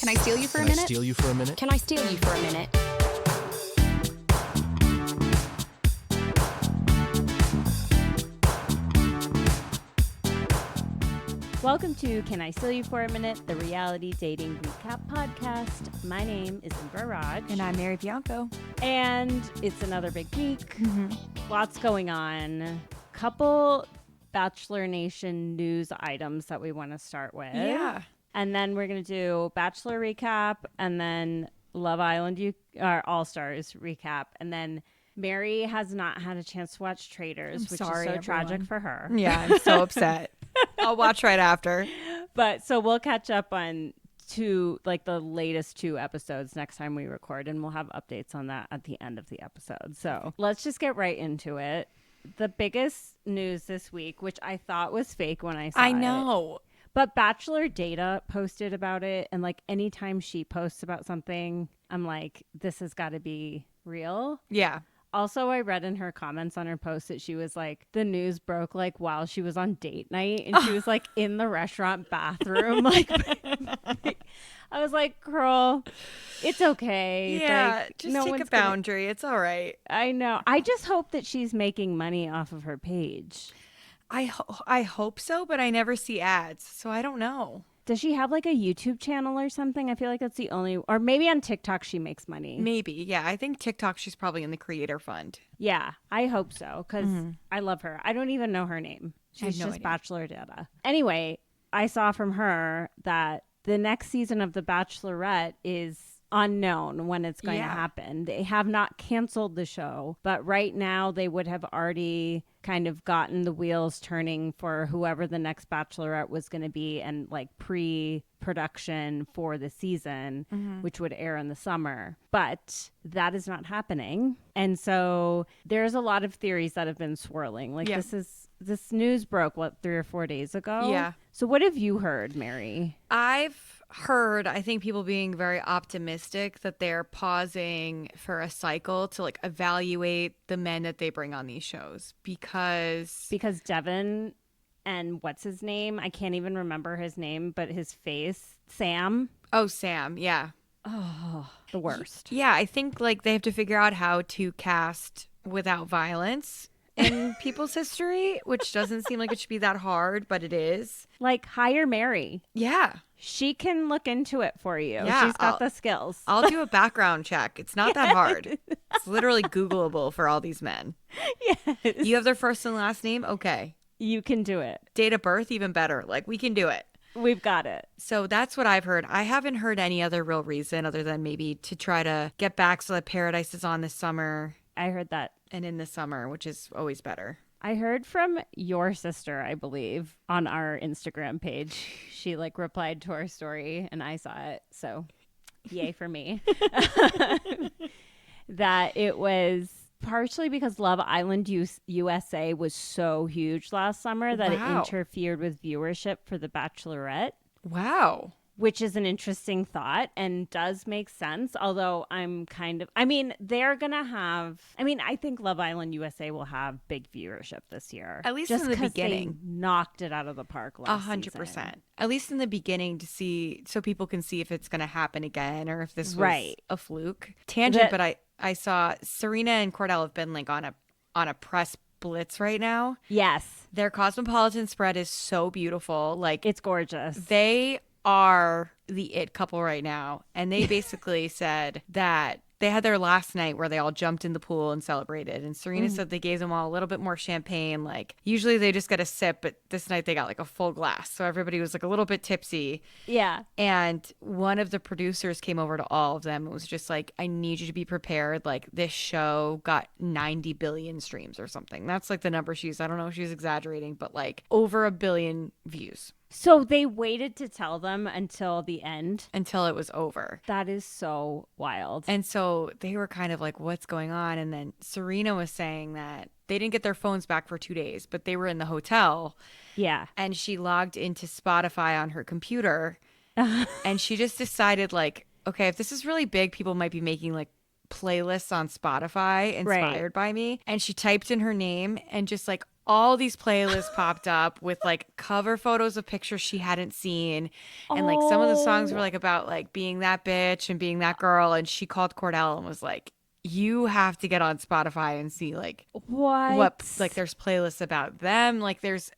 Can I steal you for a minute? Steal you for a minute? Can I steal you for a minute? Welcome to Can I Steal You for a Minute, the reality dating recap podcast. My name is Amber Raj. And I'm Mary Bianco. And it's another big week. Lots going on. Couple Bachelor Nation news items that we want to start with. Yeah. And then we're going to do Bachelor recap and then Love Island All-Stars recap. And then Mary has not had a chance to watch Traitors, which is so tragic for her. Yeah, I'm so upset. I'll watch right after. But so we'll catch up on the latest 2 episodes next time we record, and we'll have updates on that at the end of the episode. So let's just get right into it. The biggest news this week, which I thought was fake when I saw it. I know. But Bachelor Data posted about it, and like anytime she posts about something, I'm like, this has got to be real. Yeah. Also, I read in her comments on her post that she was like, the news broke like while she was on date night, and she was like in the restaurant bathroom. I was like, girl, it's okay. Yeah, like, just take a boundary. It's all right. I know. I just hope that she's making money off of her page. I hope so, but I never see ads, so I don't know. Does she have like a YouTube channel or something? I feel like that's the only, or maybe on TikTok she makes money. Maybe. Yeah, I think TikTok she's probably in the creator fund. Yeah, I hope so, because I love her. I don't even know her name. She's no just idea. Bachelor Data. Anyway, I saw from her that the next season of The Bachelorette is unknown when it's going to happen. They have not canceled the show, but right now they would have already kind of gotten the wheels turning for whoever the next Bachelorette was going to be, and like pre-production for the season, which would air in the summer. But that is not happening. And so there's a lot of theories that have been swirling. Like this news broke, 3 or 4 days ago? Yeah. So what have you heard, Mary? I've heard, I think, people being very optimistic that they're pausing for a cycle to like evaluate the men that they bring on these shows because Devin and what's his name? I can't even remember his name, but his face, Sam. Oh, Sam. Yeah. Oh, the worst. Yeah. I think like they have to figure out how to cast without violence in people's history, which doesn't seem like it should be that hard, but it is. Like, hire Mary. Yeah. She can look into it for you. Yeah, She's got the skills. I'll do a background check. It's not that hard. It's literally Googleable for all these men. Yes. You have their first and last name? Okay. You can do it. Date of birth? Even better. Like, we can do it. We've got it. So that's what I've heard. I haven't heard any other real reason other than maybe to try to get back so that Paradise is on this summer. I heard that. And in the summer, which is always better. I heard from your sister, I believe, on our Instagram page. She like replied to our story and I saw it. So yay for me. That it was partially because Love Island USA was so huge last summer that it interfered with viewership for The Bachelorette. Wow. Which is an interesting thought and does make sense. Although they're going to have, I think Love Island USA will have big viewership this year. At least just in the beginning. They knocked it out of the park last 100%. season. At least in the beginning to see, so people can see if it's going to happen again or if this was a fluke. Tangent, but I saw Serena and Kordell have been like on a press blitz right now. Yes. Their Cosmopolitan spread is so beautiful. Like, it's gorgeous. They are the it couple right now, and they basically said that they had their last night where they all jumped in the pool and celebrated, and Serena said they gave them all a little bit more champagne. Like, usually they just get a sip, but this night they got like a full glass, so everybody was like a little bit tipsy. Yeah. And one of the producers came over to all of them and was just like, I need you to be prepared. Like, this show got 90 billion streams or something. That's like the number she used. I don't know if she was exaggerating, but like over 1 billion views. So they waited to tell them until the end? Until it was over. That is so wild. And so they were kind of like, what's going on? And then Serena was saying that they didn't get their phones back for 2 days, but they were in the hotel. Yeah. And she logged into Spotify on her computer. And she just decided like, okay, if this is really big, people might be making like playlists on Spotify inspired by me. And she typed in her name and just like all these playlists popped up with like cover photos of pictures she hadn't seen. And like some of the songs were like about like being that bitch and being that girl. And she called Kordell and was like, you have to get on Spotify and see like what like there's playlists about them. Like there's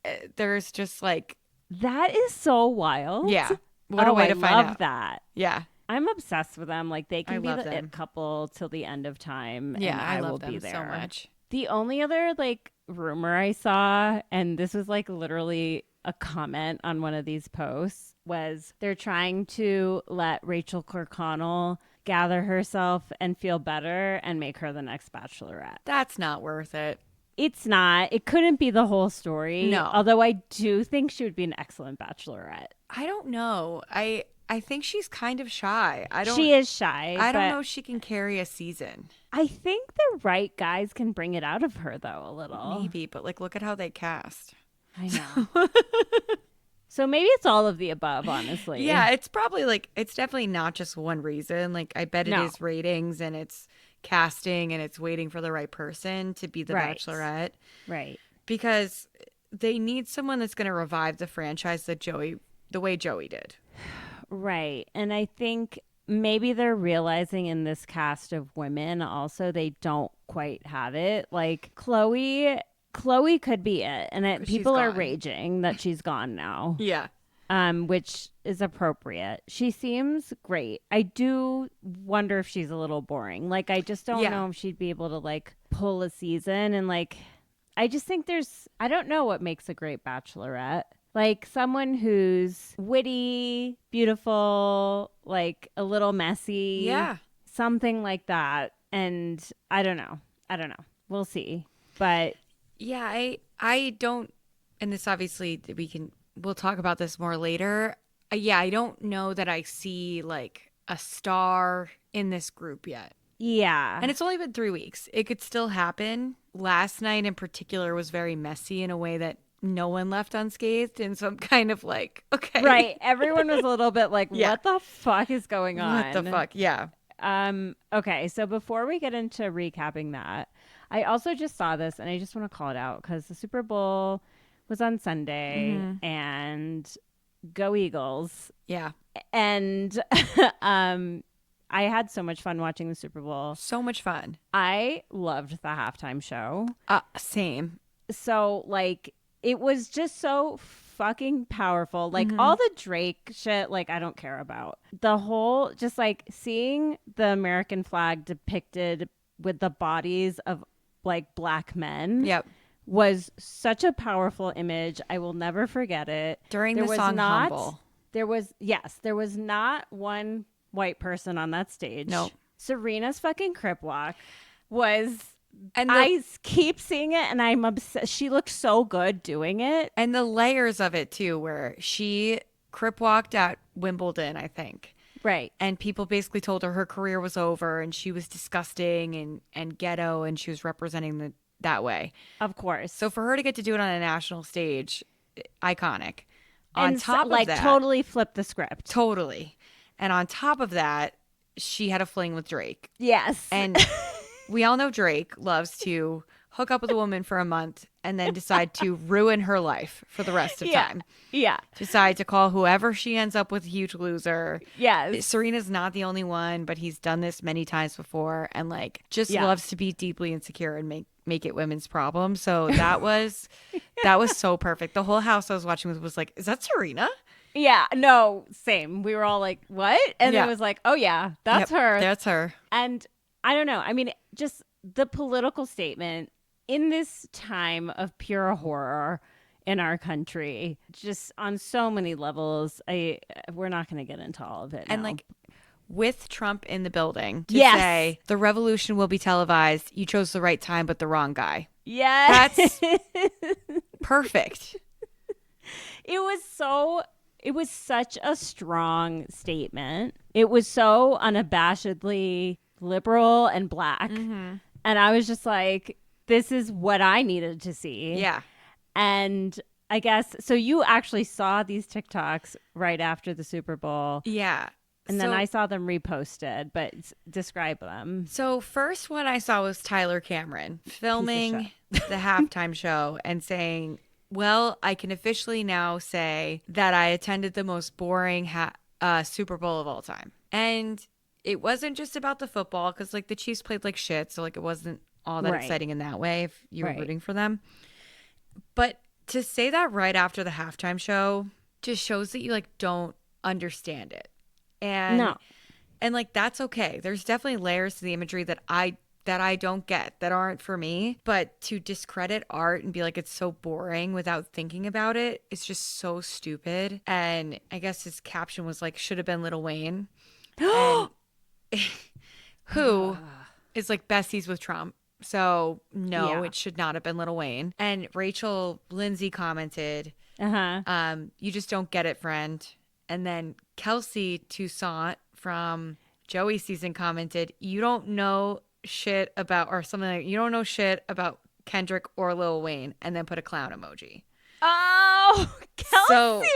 just like that is so wild. Yeah. What a way to find out. I love that. Yeah. I'm obsessed with them. Like they can be the them. it couple till the end of time. Yeah, and I will love them be there so much. The only other like rumor I saw, and this was like literally a comment on one of these posts, was they're trying to let Rachel Kirkconnell gather herself and feel better and make her the next Bachelorette. That's not worth it. It's not. It couldn't be the whole story. No. Although I do think she would be an excellent Bachelorette. I don't know. I think she's kind of shy. She is shy. I don't know if she can carry a season. I think the right guys can bring it out of her, though, a little. Maybe, but like, look at how they cast. I know. So maybe it's all of the above, honestly. Yeah, it's probably like, it's definitely not just one reason. Like, I bet it is ratings and it's casting and it's waiting for the right person to be the Bachelorette. Right. Because they need someone that's going to revive the franchise the way Joey did. Right. And I think maybe they're realizing in this cast of women also they don't quite have it. Like Chloe could be it. And people are raging that she's gone now. Yeah. Which is appropriate. She seems great. I do wonder if she's a little boring. Like I just don't know if she'd be able to like pull a season. And like I just think I don't know what makes a great Bachelorette. Like someone who's witty, beautiful, like a little messy. Yeah. Something like that. And I don't know. We'll see. But yeah, I don't, and this obviously we'll talk about this more later. Yeah, I don't know that I see like a star in this group yet. Yeah. And it's only been 3 weeks. It could still happen. Last night in particular was very messy in a way that no one left unscathed, and so I'm kind of like, okay. Right. Everyone was a little bit like, what the fuck is going on? What the fuck? Yeah. Okay, so before we get into recapping that, I also just saw this and I just want to call it out because the Super Bowl was on Sunday and go Eagles. Yeah. And I had so much fun watching the Super Bowl. So much fun. I loved the halftime show. Same. So like it was just so fucking powerful. Like all the Drake shit, like I don't care about. The whole just like seeing the American flag depicted with the bodies of like black men. Yep. Was such a powerful image. I will never forget it. During the song Humble. There was not one white person on that stage. No. Serena's fucking crip walk was, and I keep seeing it and I'm obsessed. She looked so good doing it. And the layers of it too, where she crip walked at Wimbledon, I think. Right. And people basically told her career was over and she was disgusting and ghetto and she was representing that way. Of course. So for her to get to do it on a national stage, iconic. On top of that, totally flipped the script. Totally. And on top of that, she had a fling with Drake. Yes. And we all know Drake loves to hook up with a woman for a month and then decide to ruin her life for the rest of time. Yeah. Decide to call whoever she ends up with a huge loser. Yes. Serena's not the only one, but he's done this many times before and like just loves to be deeply insecure and make it women's problem. So that was so perfect. The whole house I was watching was like, is that Serena? Yeah, no, same. We were all like, what? And it was like, oh yeah, that's her. That's her. And I don't know. I mean, just the political statement in this time of pure horror in our country, just on so many levels. We're not going to get into all of it. And now. like with Trump in the building to say the revolution will be televised. You chose the right time, but the wrong guy. Yes. That's perfect. It was such a strong statement. It was so unabashedly liberal and black. Mm-hmm. And I was just like, this is what I needed to see. Yeah. And I guess, so you actually saw these TikToks right after the Super Bowl. Yeah. And then I saw them reposted, but describe them. So first one I saw was Tyler Cameron filming the halftime show and saying, well, I can officially now say that I attended the most boring Super Bowl of all time. And it wasn't just about the football because like the Chiefs played like shit. So like it wasn't all that exciting in that way if you were rooting for them. But to say that right after the halftime show just shows that you like don't understand it. And like that's okay. There's definitely layers to the imagery that I don't get, that aren't for me. But to discredit art and be like it's so boring without thinking about it, it's just so stupid. And I guess his caption was like, should have been Lil Wayne. And who is like besties with Trump. So no, it should not have been Lil Wayne. And Rachel Lindsay commented, you just don't get it, friend. And then Kelsey Toussaint from Joey's season commented, you don't know shit about, or something like, you don't know shit about Kendrick or Lil Wayne, and then put a clown emoji. Oh, Kelsey!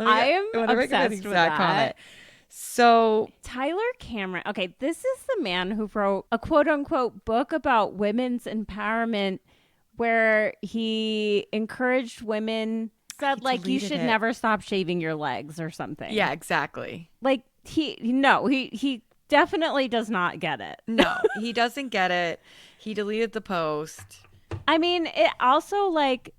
I am obsessed with that comment. So Tyler Cameron, okay, this is the man who wrote a quote-unquote book about women's empowerment where he encouraged women, said like you should never stop shaving your legs or something. Yeah, exactly. Like he definitely does not get it. No, he doesn't get it. He deleted the post. I mean, it also like,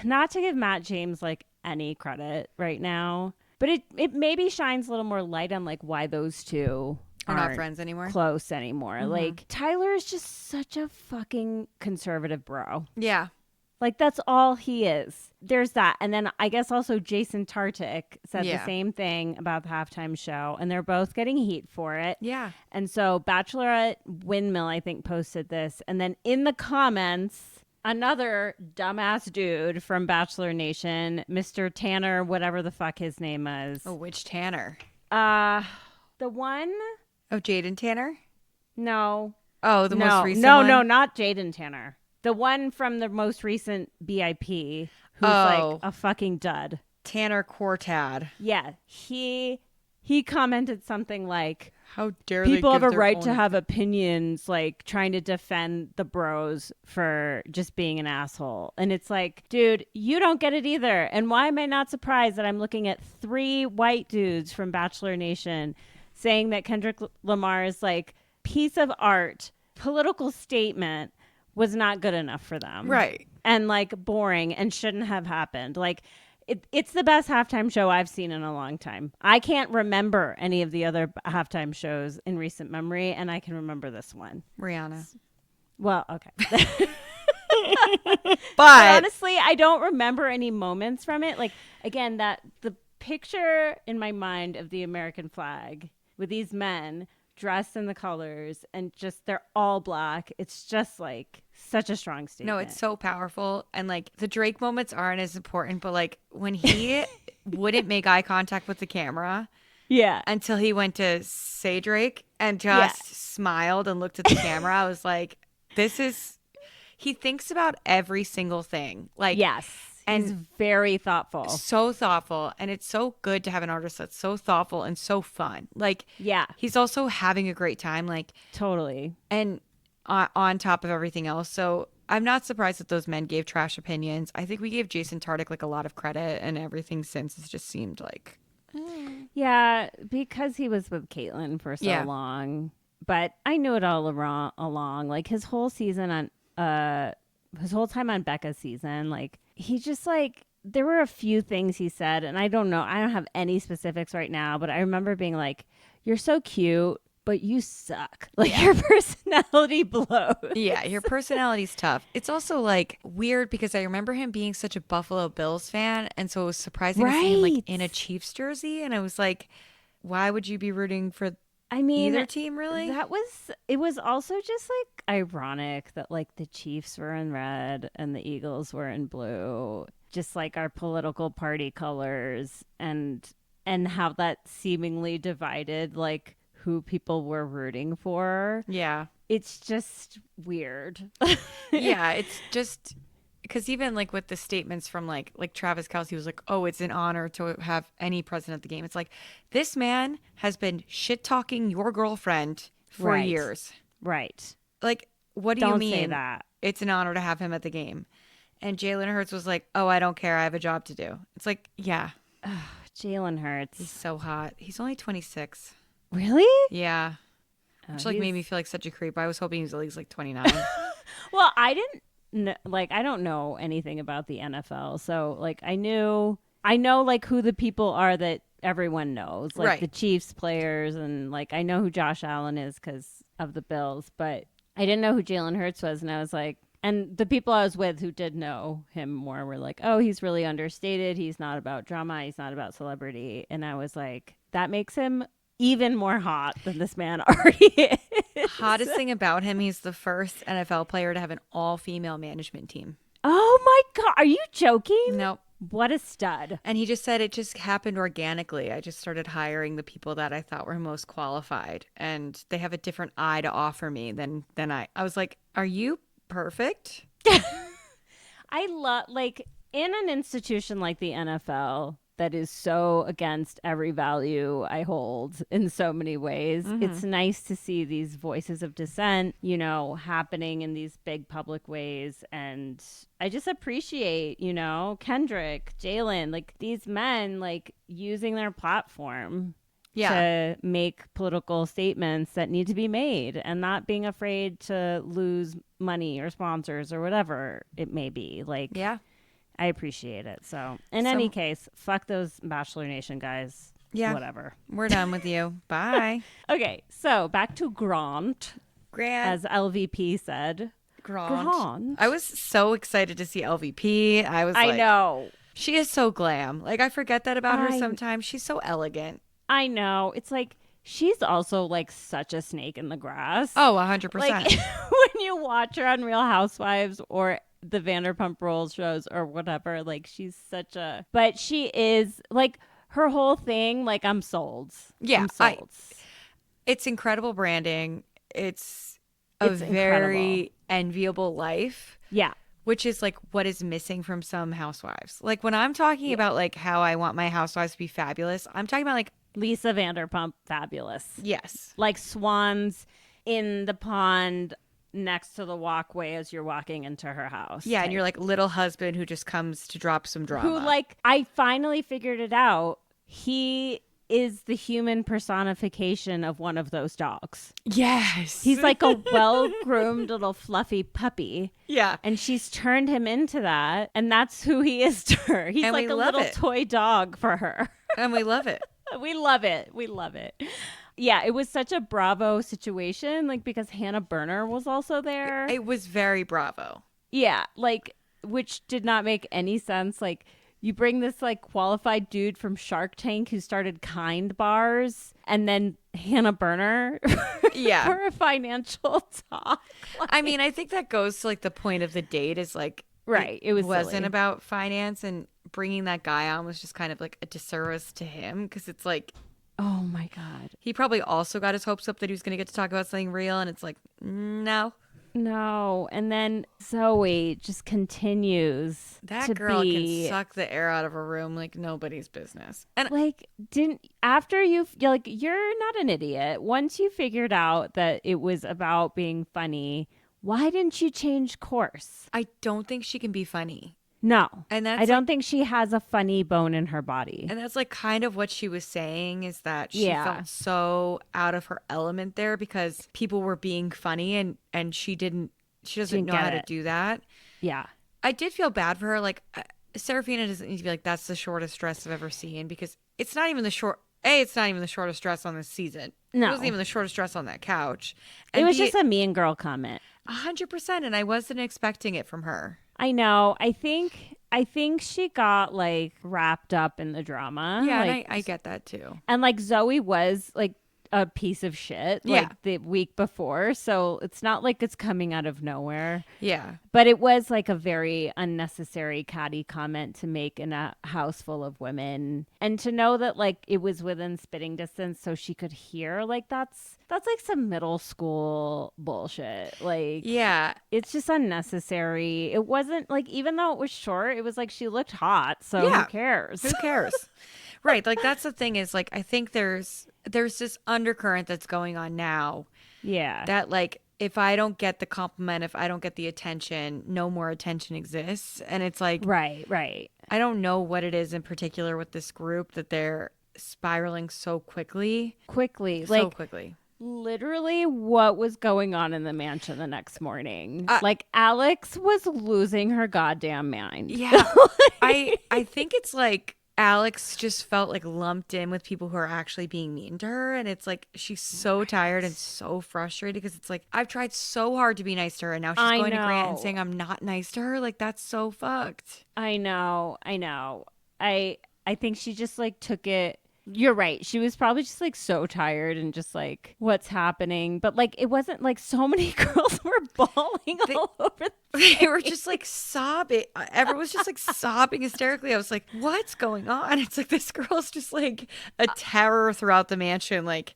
not to give Matt James like any credit right now, but it maybe shines a little more light on like why those two are not friends anymore. Close anymore. Mm-hmm. Like Tyler is just such a fucking conservative bro. Yeah. Like that's all he is. There's that. And then I guess also Jason Tartick said the same thing about the halftime show, and they're both getting heat for it. Yeah. And so Bachelorette Windmill, I think, posted this. And then in the comments, another dumbass dude from Bachelor Nation, Mr. Tanner, whatever the fuck his name is. Oh, which Tanner? The one. Oh, Jaden Tanner? No. Oh, the most recent one? No, not Jaden Tanner. The one from the most recent BIP who's like a fucking dud. Tanner Kordell. Yeah. He commented something like, how dare people they have a right to have opinions, like trying to defend the bros for just being an asshole. And it's like, dude, you don't get it either. And why am I not surprised that I'm looking at 3 white dudes from Bachelor Nation saying that Kendrick Lamar's like piece of art, political statement was not good enough for them. Right. And like boring and shouldn't have happened. Like it's the best halftime show I've seen in a long time. I can't remember any of the other halftime shows in recent memory, and I can remember this one. Rihanna. Well, okay. but honestly, I don't remember any moments from it. Like, again, that the picture in my mind of the American flag with these men dressed in the colors and just they're all black. It's just like such a strong statement. No, it's so powerful. And like the Drake moments aren't as important, but like when he wouldn't make eye contact with the camera. Yeah. Until he went to say Drake and just smiled and looked at the camera. I was like, he thinks about every single thing. Like, yes. And he's very thoughtful. So thoughtful. And it's so good to have an artist that's so thoughtful and so fun. Like, yeah. He's also having a great time. Like, totally. And on top of everything else. So I'm not surprised that those men gave trash opinions. I think we gave Jason Tartick like a lot of credit, and everything since has just seemed like. Yeah, because he was with Caitlyn for so long. But I knew it all along. Like his whole season his whole time on Becca's season, like he just like, there were a few things he said, and I don't know, I don't have any specifics right now, but I remember being like, you're so cute, but you suck. Like your personality blows. Yeah, your personality's tough. It's also like weird because I remember him being such a Buffalo Bills fan, and so it was surprising to see him like in a Chiefs jersey, and I was like, why would you be rooting for either team, really? It was also just like ironic that like the Chiefs were in red and the Eagles were in blue, just like our political party colors, and how that seemingly divided like who people were rooting for. Yeah. It's just weird. Yeah, it's just because even like with the statements from like Travis Kelce was like, oh, it's an honor to have any president at the game. It's like, this man has been shit talking your girlfriend for Right. years. Right. Like, what do you Don't mean? say that. It's an honor to have him at the game. And Jalen Hurts was like, oh, I don't care. I have a job to do. It's like, yeah, Jalen Hurts. he's so hot. He's only 26. Really? Yeah. Oh, Which like he's- made me feel like such a creep. I was hoping he was at least like 29. Well, I didn't I don't know anything about the NFL. So like I know like who the people are that everyone knows, like Right. the Chiefs players, and like I know who Josh Allen is because of the Bills, but I didn't know who Jalen Hurts was, and I was like, and the people I was with who did know him more were like, oh, he's really understated. He's not about drama. He's not about celebrity. And I was like, that makes him even more hot than this man already is. Hottest thing about him, he's the first NFL player to have an all-female management team. Oh my God. Are you joking? Nope. What a stud. And he just said it just happened organically. I just started hiring the people that I thought were most qualified, and they have a different eye to offer me than I. I was like, are you perfect? I love, like, in an institution like the NFL that is so against every value I hold in so many ways, it's nice to see these voices of dissent, you know, happening in these big public ways. And I just appreciate, you know, Kendrick, Jalen, like these men, like using their platform to make political statements that need to be made and not being afraid to lose money or sponsors or whatever it may be. Like, Yeah. I appreciate it. So, in any case, fuck those Bachelor Nation guys. Yeah. Whatever. We're done with you. Bye. Okay, so back to Grant, Grant. as LVP said. Grant. I was so excited to see LVP. I was like, I know. she is so glam. Like, I forget that about her I- sometimes. She's so elegant. I know. It's like she's also like such a snake in the grass. Oh, 100%. Like when you watch her on Real Housewives or the Vanderpump Rules shows or whatever, like she's such a, but she is like her whole thing, like I'm sold. Yeah, I'm sold. It's incredible branding. It's a It's very enviable life, Yeah. which is like what is missing from some housewives. Like when I'm talking about like how I want my housewives to be fabulous, I'm talking about like, Lisa Vanderpump, fabulous. yes. Like swans in the pond next to the walkway as you're walking into her house. Yeah, type. and you're like little husband who just comes to drop some drama. Who, like, I finally figured it out. He is the human personification of one of those dogs. Yes. He's like a well-groomed little fluffy puppy. Yeah. And she's turned him into that. And that's who he is to her. He's And like we a love little it. toy dog for her. And we love it. We love it. We love it. Yeah, it was such a Bravo situation, like because Hannah Berner was also there. It was very Bravo. Yeah, like which did not make any sense. Like you bring this like qualified dude from Shark Tank who started Kind Bars, and then Hannah Berner Yeah. for a financial talk. I mean, I think that goes to like the point of the date is like, Right, it was wasn't silly. about finance, and bringing that guy on was just kind of like a disservice to him because it's like Oh my God. he probably also got his hopes up that he was going to get to talk about something real, and it's like, no. No. And then Zoe just continues That to girl be can suck the air out of a room like nobody's business. And like didn't after you're like you're not an idiot. Once you figured out that it was about being funny, why didn't you change course? I don't think she can be funny. No. And that's I don't think she has a funny bone in her body. And that's like kind of what she was saying is that she Yeah. felt so out of her element there because people were being funny and she doesn't didn't know get how to it. do that. Yeah. I did feel bad for her. Like Serafina doesn't need to be like, that's the shortest dress I've ever seen because it's not even the shortest dress on this season. No. It wasn't even the shortest dress on that couch. It was just a mean girl comment. 100%. And I wasn't expecting it from her. I know. I think she got like wrapped up in the drama. Yeah, Like, and I get that too. and like Zoe was like a piece of shit Yeah. like the week before. So it's not like it's coming out of nowhere. Yeah. But it was like a very unnecessary catty comment to make in a house full of women. And to know that like it was within spitting distance so she could hear, like that's like some middle school bullshit. Like Yeah. it's just unnecessary. It wasn't like, even though it was short, it was like she looked hot. So Yeah. who cares? Who cares? Right. Like that's the thing is like I think there's this undercurrent that's going on now Yeah. that like if I don't get the compliment, if I don't get the attention, no more attention exists. And it's like Right. I don't know what it is in particular with this group that they're spiraling so quickly. Like Quickly. literally what was going on in the mansion the next morning. Like Alex was losing her goddamn mind. Yeah. I think it's like Alex just felt like lumped in with people who are actually being mean to her. And it's like she's so tired and so frustrated because it's like I've tried so hard to be nice to her and now she's going to Grant and saying I'm not nice to her. Like that's so fucked. I know. I think she just like took it. You're right. She was probably just like so tired and just like, what's happening? But like, it wasn't like so many girls were bawling all over. They were just like sobbing. Everyone was just like sobbing hysterically. I was like, what's going on? It's like this girl's just like a terror throughout the mansion. Like,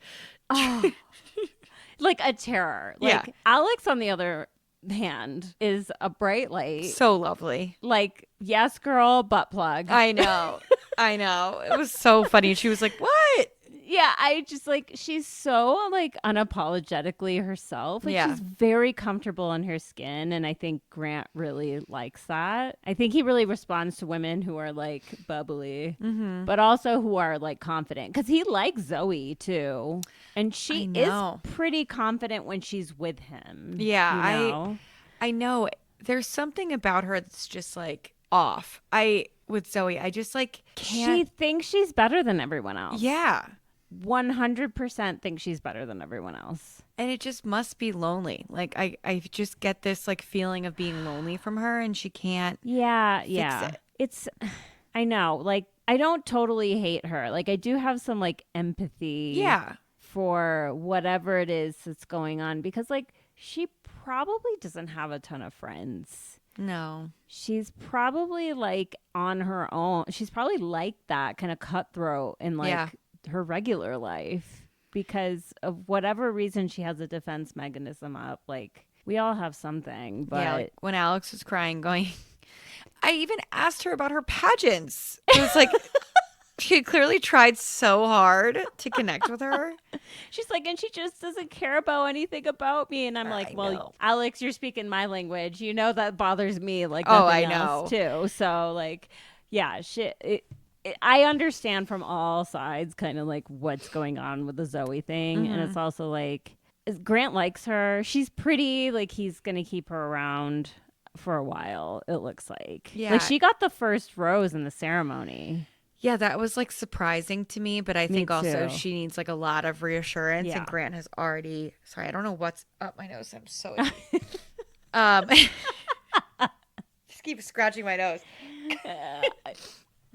like a terror. Like Alex, on the other hand, is a bright light. So lovely. Like, yes, girl, butt plug. I know. It was so funny. She was like, what? Yeah, I just like, she's so like unapologetically herself. Like she's very comfortable in her skin. And I think Grant really likes that. I think he really responds to women who are like bubbly, but also who are like confident. Because he likes Zoe too. And she is pretty confident when she's with him. Yeah, you know? I know. There's something about her that's just like off. With Zoe, I just like can't. She thinks she's better than everyone else. Yeah. 100% think she's better than everyone else. And it just must be lonely. Like I just get this like feeling of being lonely from her and she can't fix it. It's I know. Like I don't totally hate her. Like I do have some like empathy for whatever it is that's going on because like she probably doesn't have a ton of friends. No. She's probably like on her own. She's probably like that kind of cutthroat in like her regular life because of whatever reason she has a defense mechanism up. Like we all have something, but like when Alex was crying going, I even asked her about her pageants. It was like she had clearly tried so hard to connect with her. She's like, and she just doesn't care about anything about me. And I'm like, well, Alex, you're speaking my language. You know that bothers me like nothing else too. So like, yeah, I understand from all sides kind of like what's going on with the Zoe thing. And it's also like Grant likes her. She's pretty. Like he's going to keep her around for a while, it looks like. Yeah. Like she got the first rose in the ceremony. Yeah, that was like surprising to me, but I think also she needs like a lot of reassurance and Grant has already, sorry, I don't know what's up my nose. I'm so just keep scratching my nose.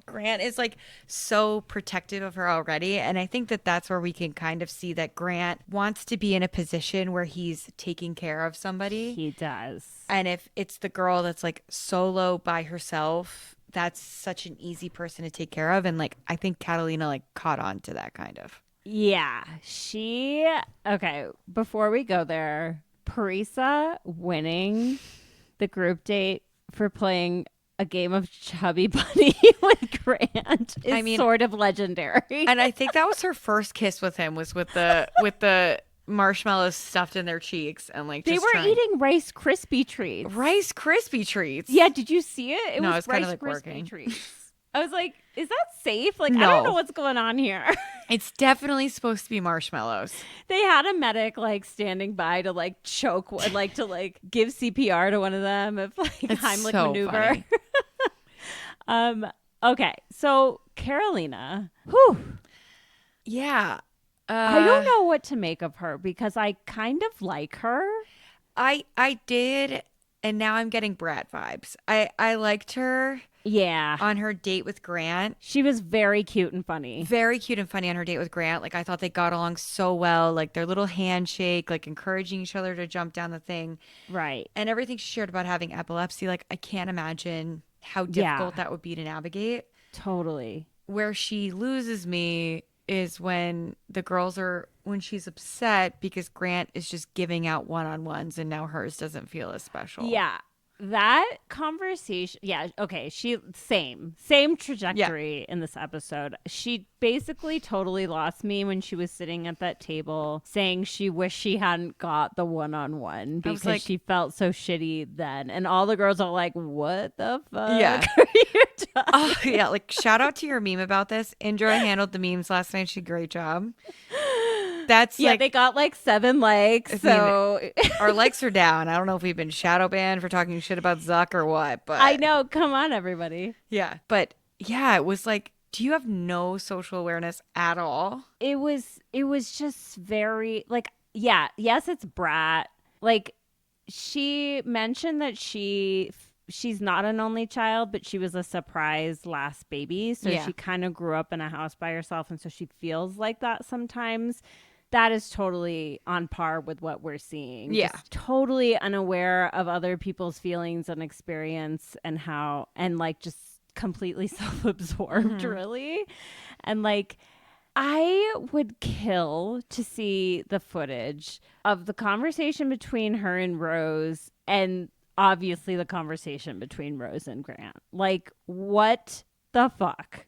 Grant is like so protective of her already. And I think that that's where we can kind of see that Grant wants to be in a position where he's taking care of somebody. He does. And if it's the girl that's like solo by herself, that's such an easy person to take care of. And like, I think Catalina like caught on to that kind of. Yeah. Okay. Before we go there, Parisa winning the group date for playing a game of Chubby Bunny with Grant is sort of legendary. And I think that was her first kiss with him was with the marshmallows stuffed in their cheeks and like they were eating Rice Krispie treats. Rice Krispie treats. Yeah, did you see it? It was Rice kind of like Krispie working. treats. I was like, is that safe? Like, no. I don't know what's going on here. It's definitely supposed to be marshmallows. They had a medic like standing by to like choke, like to like give CPR to one of them if like Heimlich so maneuver. Okay, so Carolina, whew. Yeah. I don't know what to make of her because I kind of like her. I did, And now I'm getting brat vibes. I liked her Yeah. on her date with Grant. She was very cute and funny. Very cute and funny on her date with Grant. Like, I thought they got along so well. Like, their little handshake, like encouraging each other to jump down the thing. Right. And everything she shared about having epilepsy, like, I can't imagine how difficult that would be to navigate. Totally. Where she loses me is when when she's upset because Grant is just giving out one-on-ones and now hers doesn't feel as special. Yeah. That conversation, yeah, okay, same trajectory in this episode. She basically totally lost me when she was sitting at that table saying she wished she hadn't got the one-on-one because she felt so shitty then. And all the girls are like, what the fuck? Yeah. Are you Oh, yeah, like, shout out to your meme about this. Indra handled the memes last night. She did a great job. That's like, they got like 7 likes. So our likes are down. I don't know if we've been shadow banned for talking shit about Zuck or what, but I know. Come on, everybody. Yeah. But yeah, it was like, do you have no social awareness at all? It was just very like, yeah, yes, it's brat. Like, she mentioned that she's not an only child, but she was a surprise last baby. So she kind of grew up in a house by herself. And so she feels like that sometimes. That is totally on par with what we're seeing. Yeah. Just totally unaware of other people's feelings and experience and like just completely self-absorbed, really. And like, I would kill to see the footage of the conversation between her and Rose and obviously the conversation between Rose and Grant. Like, what the fuck?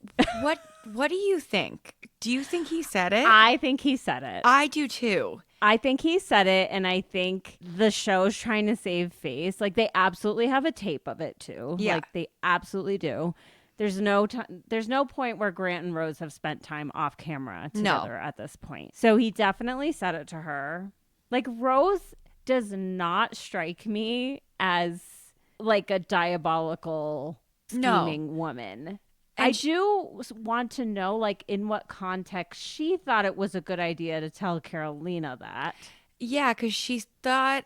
What do you think? Do you think he said it? I think he said it. I do too. I think he said it, and I think the show's trying to save face. Like, they absolutely have a tape of it too. Yeah. Like, they absolutely do. There's no point where Grant and Rose have spent time off camera together at this point. So he definitely said it to her. Like, Rose does not strike me as like a diabolical scheming woman. And I do want to know, like, in what context she thought it was a good idea to tell Carolina that. Yeah, because she said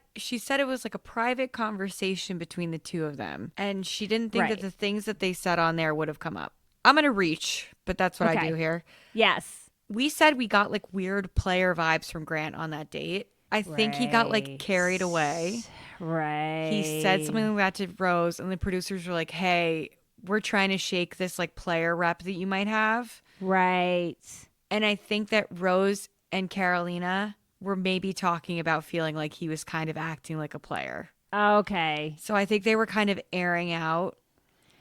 it was like a private conversation between the two of them. And she didn't think that the things that they said on there would have come up. I'm going to reach, but that's what I do here. Yes. We said we got like weird player vibes from Grant on that date. I think he got like carried away. Right. He said something like that to Rose, and the producers were like, hey, we're trying to shake this like player rep that you might have. Right. And I think that Rose and Carolina were maybe talking about feeling like he was kind of acting like a player. Okay. So I think they were kind of airing out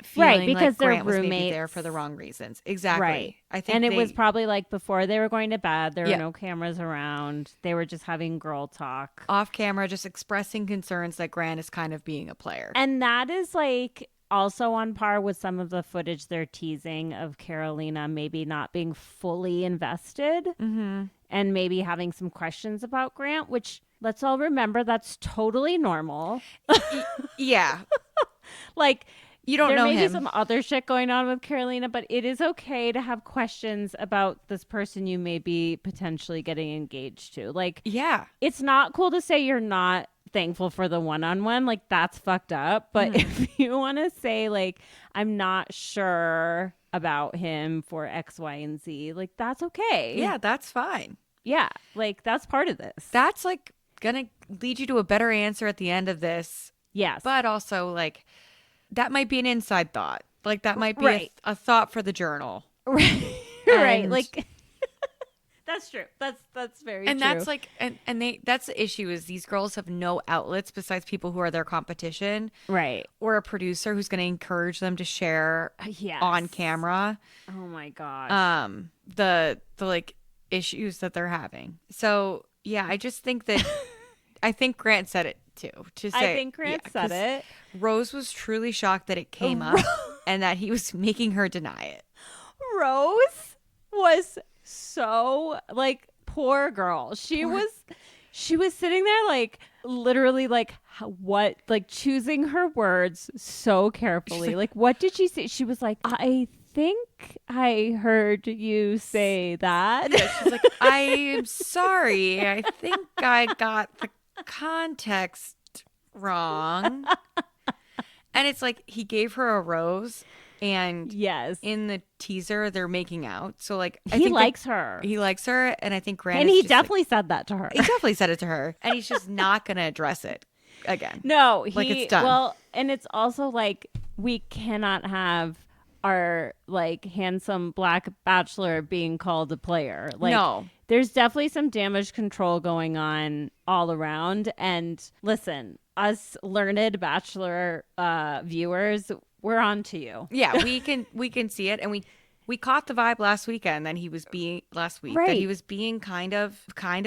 feeling because like Grant they're was maybe roommates. there for the wrong reasons. Exactly. Right. I think and it was probably like before they were going to bed. There were Yeah. no cameras around. They were just having girl talk. off camera, just expressing concerns that Grant is kind of being a player. And that is like also on par with some of the footage they're teasing of Carolina maybe not being fully invested and maybe having some questions about Grant, which let's all remember that's totally normal. Yeah. Like, You don't know there may him. be some other shit going on with Carolina, but it is okay to have questions about this person you may be potentially getting engaged to. Like, Yeah. it's not cool to say you're not thankful for the one-on-one. Like, that's fucked up. But if you want to say, like, I'm not sure about him for X, Y, and Z, like, that's okay. Yeah, that's fine. Yeah. Like, that's part of this. That's like gonna lead you to a better answer at the end of this. Yes. But also, like, that might be an inside thought. Like, that might be Right. a thought for the journal. right. And- Like, that's true. That's very And true. that's like, that's the issue is these girls have no outlets besides people who are their competition. right. Or a producer who's going to encourage them to share Yes. on camera Oh my gosh. the like issues that they're having. So yeah, I just think that I think Grant said it too. To say, I think Grant said 'cause it. Rose was truly shocked that it came up and that he was making her deny it. Rose was so like poor girl. She was sitting there like literally like what like choosing her words so carefully. Like what did she say? She was like, I think I heard you say that. Yeah, she's like, I'm sorry. I think I got the context wrong. And it's like he gave her a rose, and Yes. in the teaser they're making out. So like He likes her. He likes her, and I think Grant And is he just, definitely said that to her. he definitely said it to her, and he's just not gonna address it again. No, like it's done. Well, and it's also like we cannot have our like handsome black bachelor being called a player. Like, no. There's definitely some damage control going on all around. And listen, us learned bachelor viewers, we're on to you. Yeah, we can see it, and we caught the vibe last weekend that he was being that he was being kind of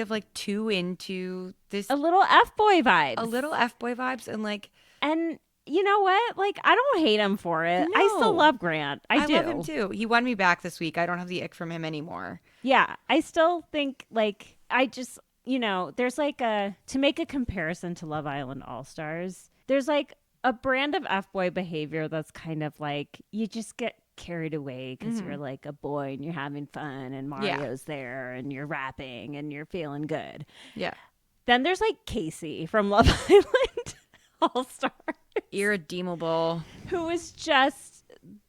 like too into this, a little F-boy vibes. a little F-boy vibes, and like, and you know what? Like, I don't hate him for it. No. I still love Grant. I do. love him too. He won me back this week. I don't have the ick from him anymore. Yeah, I still think like I just, there's like to make a comparison to Love Island All-Stars, there's like a brand of F-boy behavior that's kind of like you just get carried away because you're like a boy and you're having fun and Mario's there and you're rapping and you're feeling good. Yeah. Then there's like Casey from Love Island All-Stars. Irredeemable. Who is just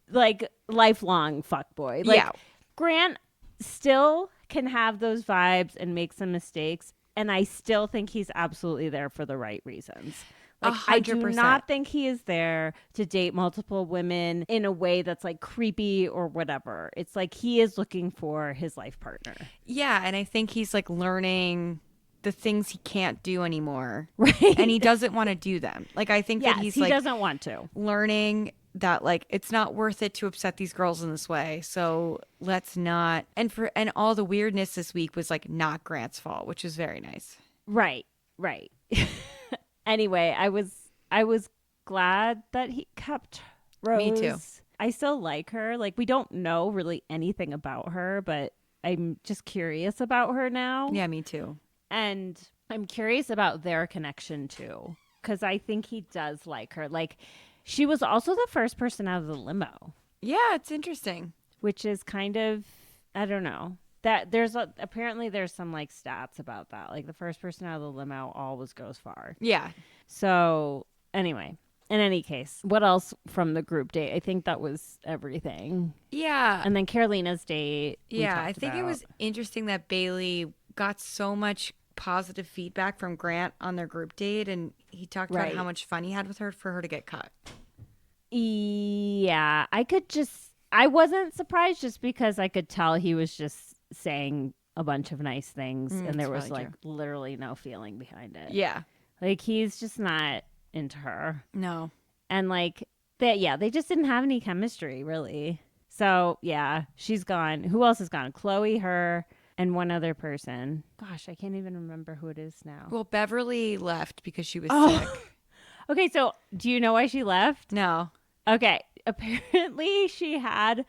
like lifelong fuckboy. Like, yeah. Grant still can have those vibes and make some mistakes, and I still think he's absolutely there for the right reasons. Like, 100%. I do not think he is there to date multiple women in a way that's like creepy or whatever. It's like he is looking for his life partner. Yeah, and I think he's like learning the things he can't do anymore. Right. And he doesn't want to do them. Like, I think that he doesn't want to. Learning that like it's not worth it to upset these girls in this way. So let's not. And all the weirdness this week was like not Grant's fault, which is very nice. Right. Anyway, I was glad that he kept Rose. Me too. I still like her. Like, we don't know really anything about her, but I'm just curious about her now. Yeah, me too. And I'm curious about their connection too, because I think he does like her. Like, she was also the first person out of the limo. Yeah, it's interesting. Which is kind of, I don't know. That apparently there's some like stats about that. Like, the first person out of the limo always goes far. Yeah. So anyway, in any case, what else from the group date? I think that was everything. Yeah. And then Carolina's date. Yeah, I think it was interesting that Bailey got so much positive feedback from Grant on their group date, and he talked about how much fun he had with her for her to get cut. Yeah, I wasn't surprised just because I could tell he was just saying a bunch of nice things and there was like literally no feeling behind it. Yeah. Like, he's just not into her. No. And like they just didn't have any chemistry really. So yeah, she's gone. Who else is gone? Chloe, her, and one other person. Gosh, I can't even remember who it is now. Well, Beverly left because she was sick. Okay, so do you know why she left? No. Okay, apparently she had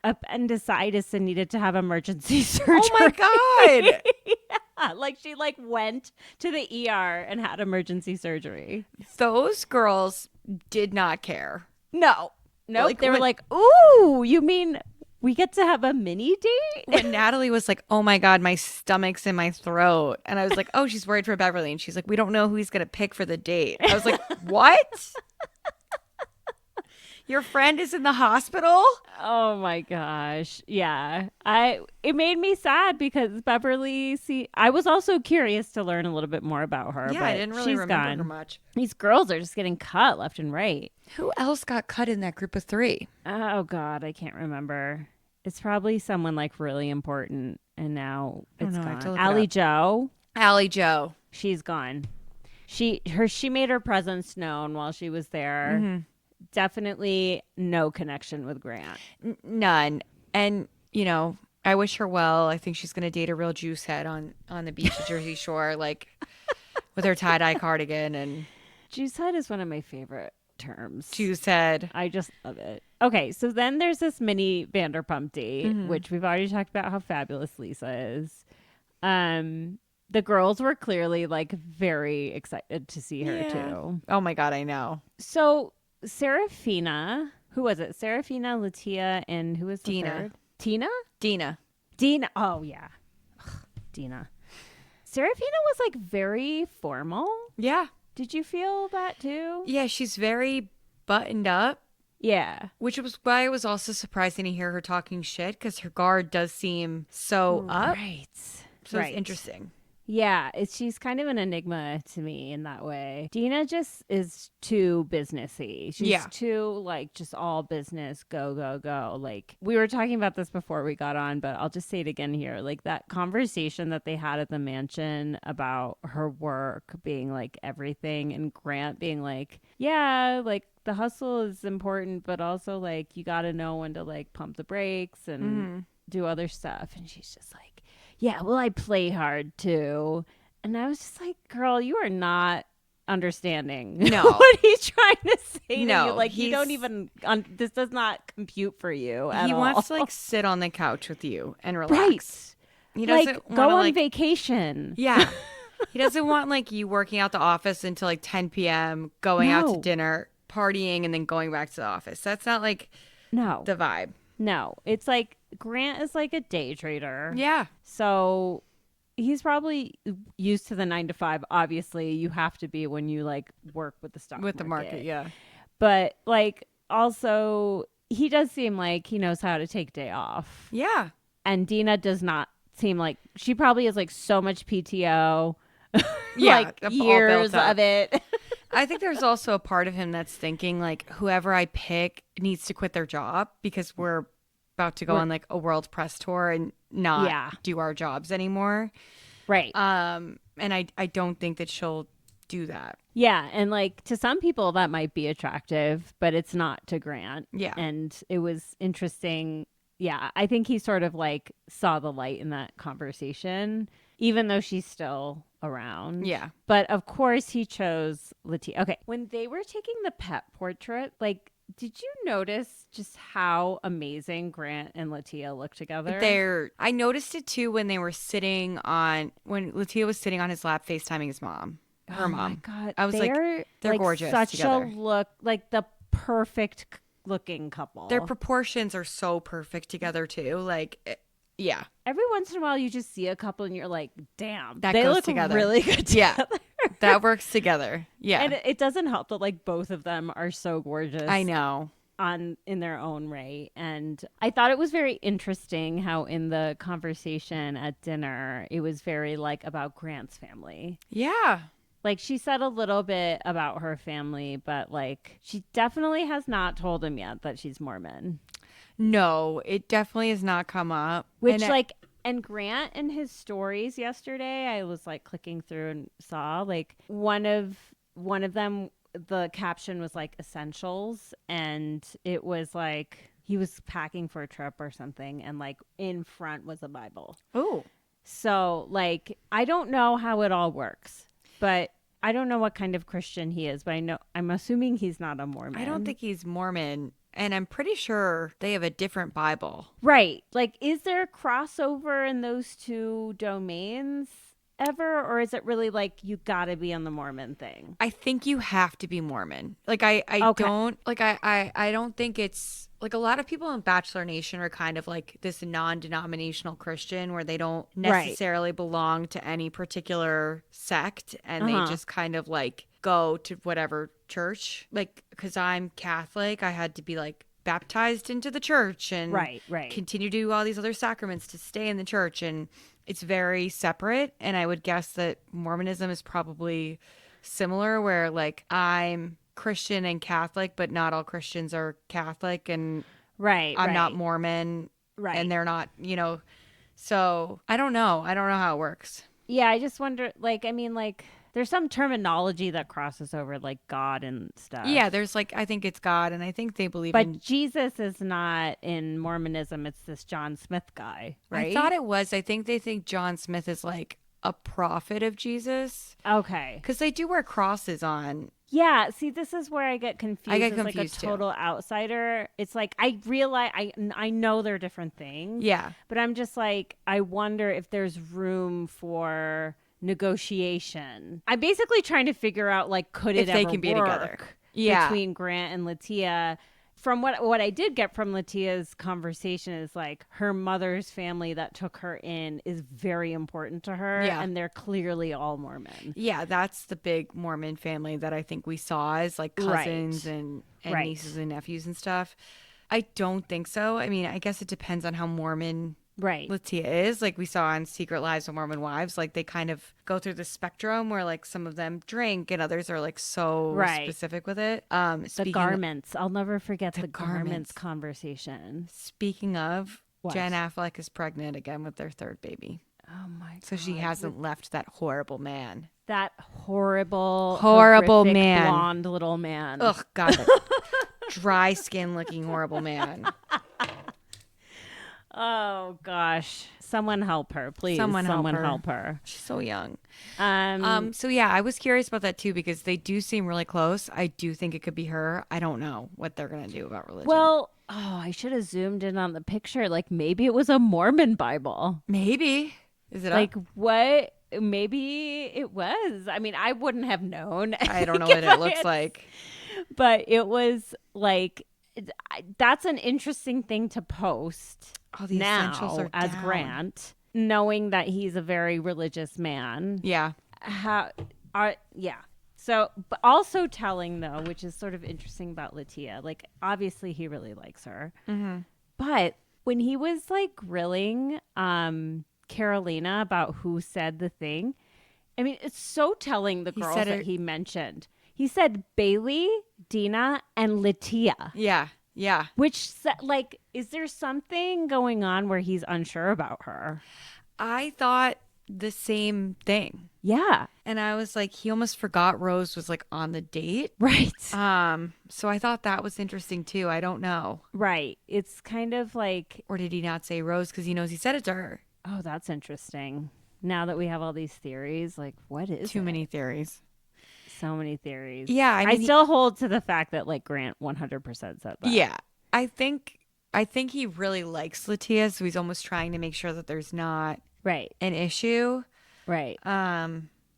appendicitis and needed to have emergency surgery. Oh my God. Yeah, like she like went to the ER and had emergency surgery. Those girls did not care. No. Nope. Like, they were like, ooh, you mean we get to have a mini date? When Natalie was like, oh my God, my stomach's in my throat. And I was like, oh, she's worried for Beverly. And she's like, we don't know who he's going to pick for the date. I was like, what? Your friend is in the hospital? Oh my gosh. Yeah. It made me sad because Beverly, I was also curious to learn a little bit more about her. Yeah, but I didn't really she's remember gone. her much. These girls are just getting cut left and right. Who else got cut in that group of three? Oh God, I can't remember. It's probably someone like really important, and now it's gone. Allie Jo. She's gone. She made her presence known while she was there. Mm-hmm. Definitely no connection with Grant. None. And, I wish her well. I think she's going to date a real juice head on the beach at Jersey Shore, like with her tie-dye cardigan. And juice head is one of my favorite terms. Juice head. I just love it. Okay, so then there's this mini Vanderpump date, which we've already talked about how fabulous Lisa is. The girls were clearly like very excited to see her too. Oh my God, I know. So Serafina, who was it? Serafina, Litia, and who was the Dina. third? Tina? Dina. Oh yeah. Ugh, Dina. Serafina was like very formal. Yeah. Did you feel that too? Yeah, she's very buttoned up. Yeah. Which was why it was also surprising to hear her talking shit, because her guard does seem so up. Right. So it's interesting. Yeah, she's kind of an enigma to me in that way. Dina just is too businessy. She's too like just all business, go, go, go. Like we were talking about this before we got on, but I'll just say it again here. Like that conversation that they had at the mansion about her work being like everything, and Grant being like, yeah, like the hustle is important, but also like you got to know when to like pump the brakes and do other stuff. And she's just like, yeah, well, I play hard too. And I was just like, girl, you are not understanding what he's trying to say to you. Like, you don't even, this does not compute for you at all. He wants to like sit on the couch with you and relax. Right. He doesn't like, go on vacation. Yeah. He doesn't want like you working out the office until like 10 p.m., going out to dinner, partying, and then going back to the office. That's not like the vibe. No, it's like Grant is like a day trader. Yeah. So he's probably used to the 9 to 5. Obviously, you have to be when you like work with the stock the market. Yeah. But like also, he does seem like he knows how to take day off. Yeah. And Dina does not seem like, she probably has like so much PTO. Yeah. like years of it. I think there's also a part of him that's thinking like whoever I pick needs to quit their job, because we're about to go on like a world press tour and not do our jobs anymore. Right. And I don't think that she'll do that. Yeah. And like to some people that might be attractive, but it's not to Grant. Yeah. And it was interesting. Yeah. I think he sort of like saw the light in that conversation, even though she's still around. Yeah. But of course he chose Litia. Okay. When they were taking the pet portrait, like, did you notice just how amazing Grant and Litia look together? I noticed it too when they were when Litia was sitting on his lap FaceTiming his mom. Her mom. Oh my God. I was like, they're like gorgeous such together. a look, like the perfect looking couple. Their proportions are so perfect together too. Like, yeah. Every once in a while you just see a couple and you're like, damn, that they goes look together. Really good together. Yeah. That works together. Yeah. And it doesn't help that like both of them are so gorgeous. I know. In their own right. And I thought it was very interesting how in the conversation at dinner, it was very like about Grant's family. Yeah. Like she said a little bit about her family, but like she definitely has not told him yet that she's Mormon. No, it definitely has not come up. Which and Grant in his stories yesterday, I was like clicking through and saw like one of them, the caption was like essentials, and it was like he was packing for a trip or something, and like in front was a Bible. Oh. So like I don't know how it all works, but I don't know what kind of Christian he is, but I'm assuming he's not a Mormon. I don't think he's Mormon. And I'm pretty sure they have a different Bible. Right. Like, is there a crossover in those two domains ever? Or is it really like you gotta be on the Mormon thing? I think you have to be Mormon. Like, I don't think it's like a lot of people in Bachelor Nation are kind of like this non-denominational Christian where they don't necessarily belong to any particular sect, and they just kind of like go to whatever church. Like, because I'm Catholic, I had to be like baptized into the church and continue to do all these other sacraments to stay in the church, and it's very separate. And I would guess that Mormonism is probably similar, where like I'm Christian and Catholic, but not all Christians are Catholic, and I'm not Mormon, and they're not, so I don't know how it works. Yeah, I just wonder, like, I mean, like, there's some terminology that crosses over, like God and stuff. Yeah, there's like, I think it's God, and I think they believe but Jesus is not in Mormonism. It's this John Smith guy, right? I thought it was. I think they think John Smith is like a prophet of Jesus. Okay. Because they do wear crosses on. Yeah, see, this is where I get confused. I get confused like a total outsider. It's like I realize I know they're different things. Yeah. But I'm just like, I wonder if there's room for negotiation. I'm basically trying to figure out, like, could it ever they can be work together? Yeah. Between Grant and Litia from what I did get from Litia's conversation is like her mother's family that took her in is very important to her, and they're clearly all Mormon. Yeah, that's the big Mormon family that I think we saw as like cousins and nieces and nephews and stuff. I don't think so. I mean, I guess it depends on how Mormon Litia is. Like we saw on Secret Lives of Mormon Wives, like they kind of go through the spectrum where like some of them drink and others are like so specific with it. The garments. I'll never forget the garments conversation. Speaking of, Jen Affleck is pregnant again with their third baby. Oh my God. So she hasn't left that horrible man. That horrible man. Blonde little man. Ugh, God. Dry skin looking horrible man. Oh gosh. Someone help her, please. Someone help her. She's so young. So yeah, I was curious about that too because they do seem really close. I do think it could be her. I don't know what they're gonna do about religion. Well, I should have zoomed in on the picture. Like maybe it was a Mormon Bible. Maybe. Is it like what? Maybe it was. I mean, I wouldn't have known. I don't know what it looks like. But it was like, that's an interesting thing to post now as down. Grant, knowing that he's a very religious man. Yeah. So, but also telling though, which is sort of interesting about Litia, like obviously he really likes her. Mm-hmm. But when he was like grilling Carolina about who said the thing, I mean, it's so telling the girls that he mentioned. He said Bailey, Dina, and Litia. Yeah, yeah. Which, like, is there something going on where he's unsure about her? I thought the same thing. Yeah. And I was like, he almost forgot Rose was like on the date. Right. So I thought that was interesting too. I don't know. Right. It's kind of like... Or did he not say Rose because he knows he said it to her? Oh, that's interesting. Now that we have all these theories, like, what is Too many theories. So many theories. Yeah, I mean, I still hold to the fact that like Grant 100% said that. Yeah, I think he really likes Litia, so he's almost trying to make sure that there's not an issue. Right.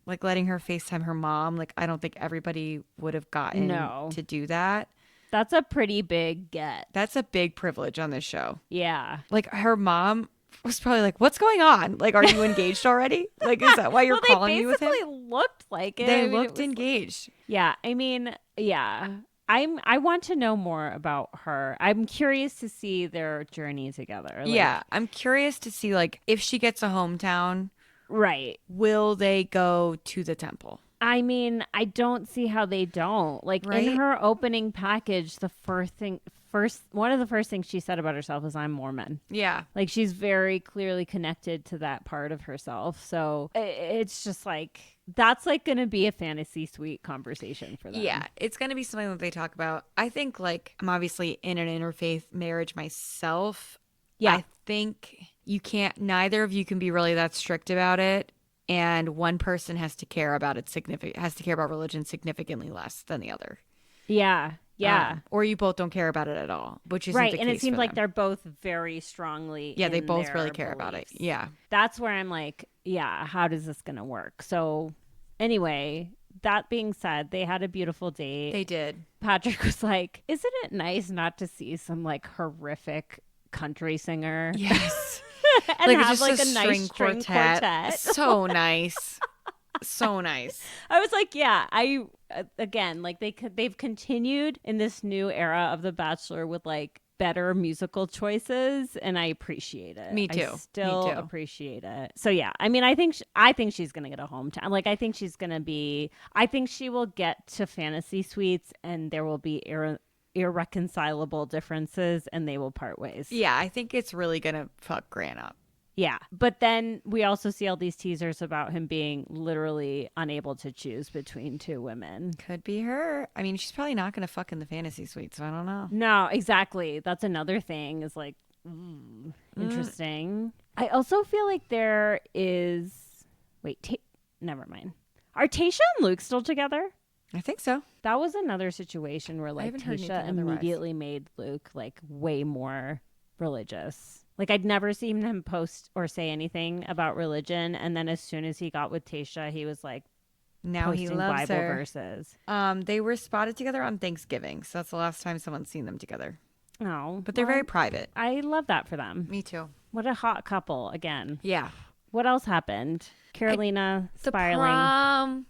Like letting her FaceTime her mom. Like I don't think everybody would have gotten to do that. That's a pretty big get. That's a big privilege on this show. Yeah. Like her mom was probably like, "What's going on? Like, are you engaged already? Like, is that why you're calling me with him?" They basically looked like it. They looked engaged. Yeah, I mean, yeah. I want to know more about her. I'm curious to see their journey together. Like, yeah, I'm curious to see like if she gets a hometown, right? Will they go to the temple? I mean, I don't see how they don't. Like in her opening package, one of the first things she said about herself is I'm Mormon. Yeah. Like she's very clearly connected to that part of herself. So it's just like, that's like going to be a fantasy suite conversation for them. Yeah. It's going to be something that they talk about. I think like I'm obviously in an interfaith marriage myself. Yeah. I think neither of you can be really that strict about it. And one person has to care about religion significantly less than the other. Yeah. Yeah. Or you both don't care about it at all, which isn't right. the case. And it seems for like them. they're both very strongly. Yeah, they both really beliefs. care about it. Yeah. That's where I'm like, yeah, how does this going to work? So anyway, that being said, they had a beautiful date. They did. Patrick was like, isn't it nice not to see some like horrific country singer? Yes. And like, have like a nice string quartet. So nice. So nice. I was like, yeah, again, like they've continued in this new era of The Bachelor with like better musical choices, and I appreciate it. Me too. I still appreciate it. So yeah, I mean, I think she's gonna get a hometown. Like I think she will get to fantasy suites, and there will be irreconcilable differences, and they will part ways. Yeah, I think it's really gonna fuck Grant up. Yeah, but then we also see all these teasers about him being literally unable to choose between two women. Could be her. I mean, she's probably not going to fuck in the fantasy suite, so I don't know. No, exactly. That's another thing is like, interesting. I also feel like there is... Wait, never mind. Are Tayshia and Luke still together? I think so. That was another situation where like Tayshia immediately made Luke like way more religious. Like I'd never seen him post or say anything about religion, and then as soon as he got with Tayshia, he was like Now he posting loves Bible her. verses. They were spotted together on Thanksgiving, so that's the last time someone's seen them together. Oh, But they're very private. I love that for them. Me too. What a hot couple again. Yeah. What else happened? Carolina spiraling.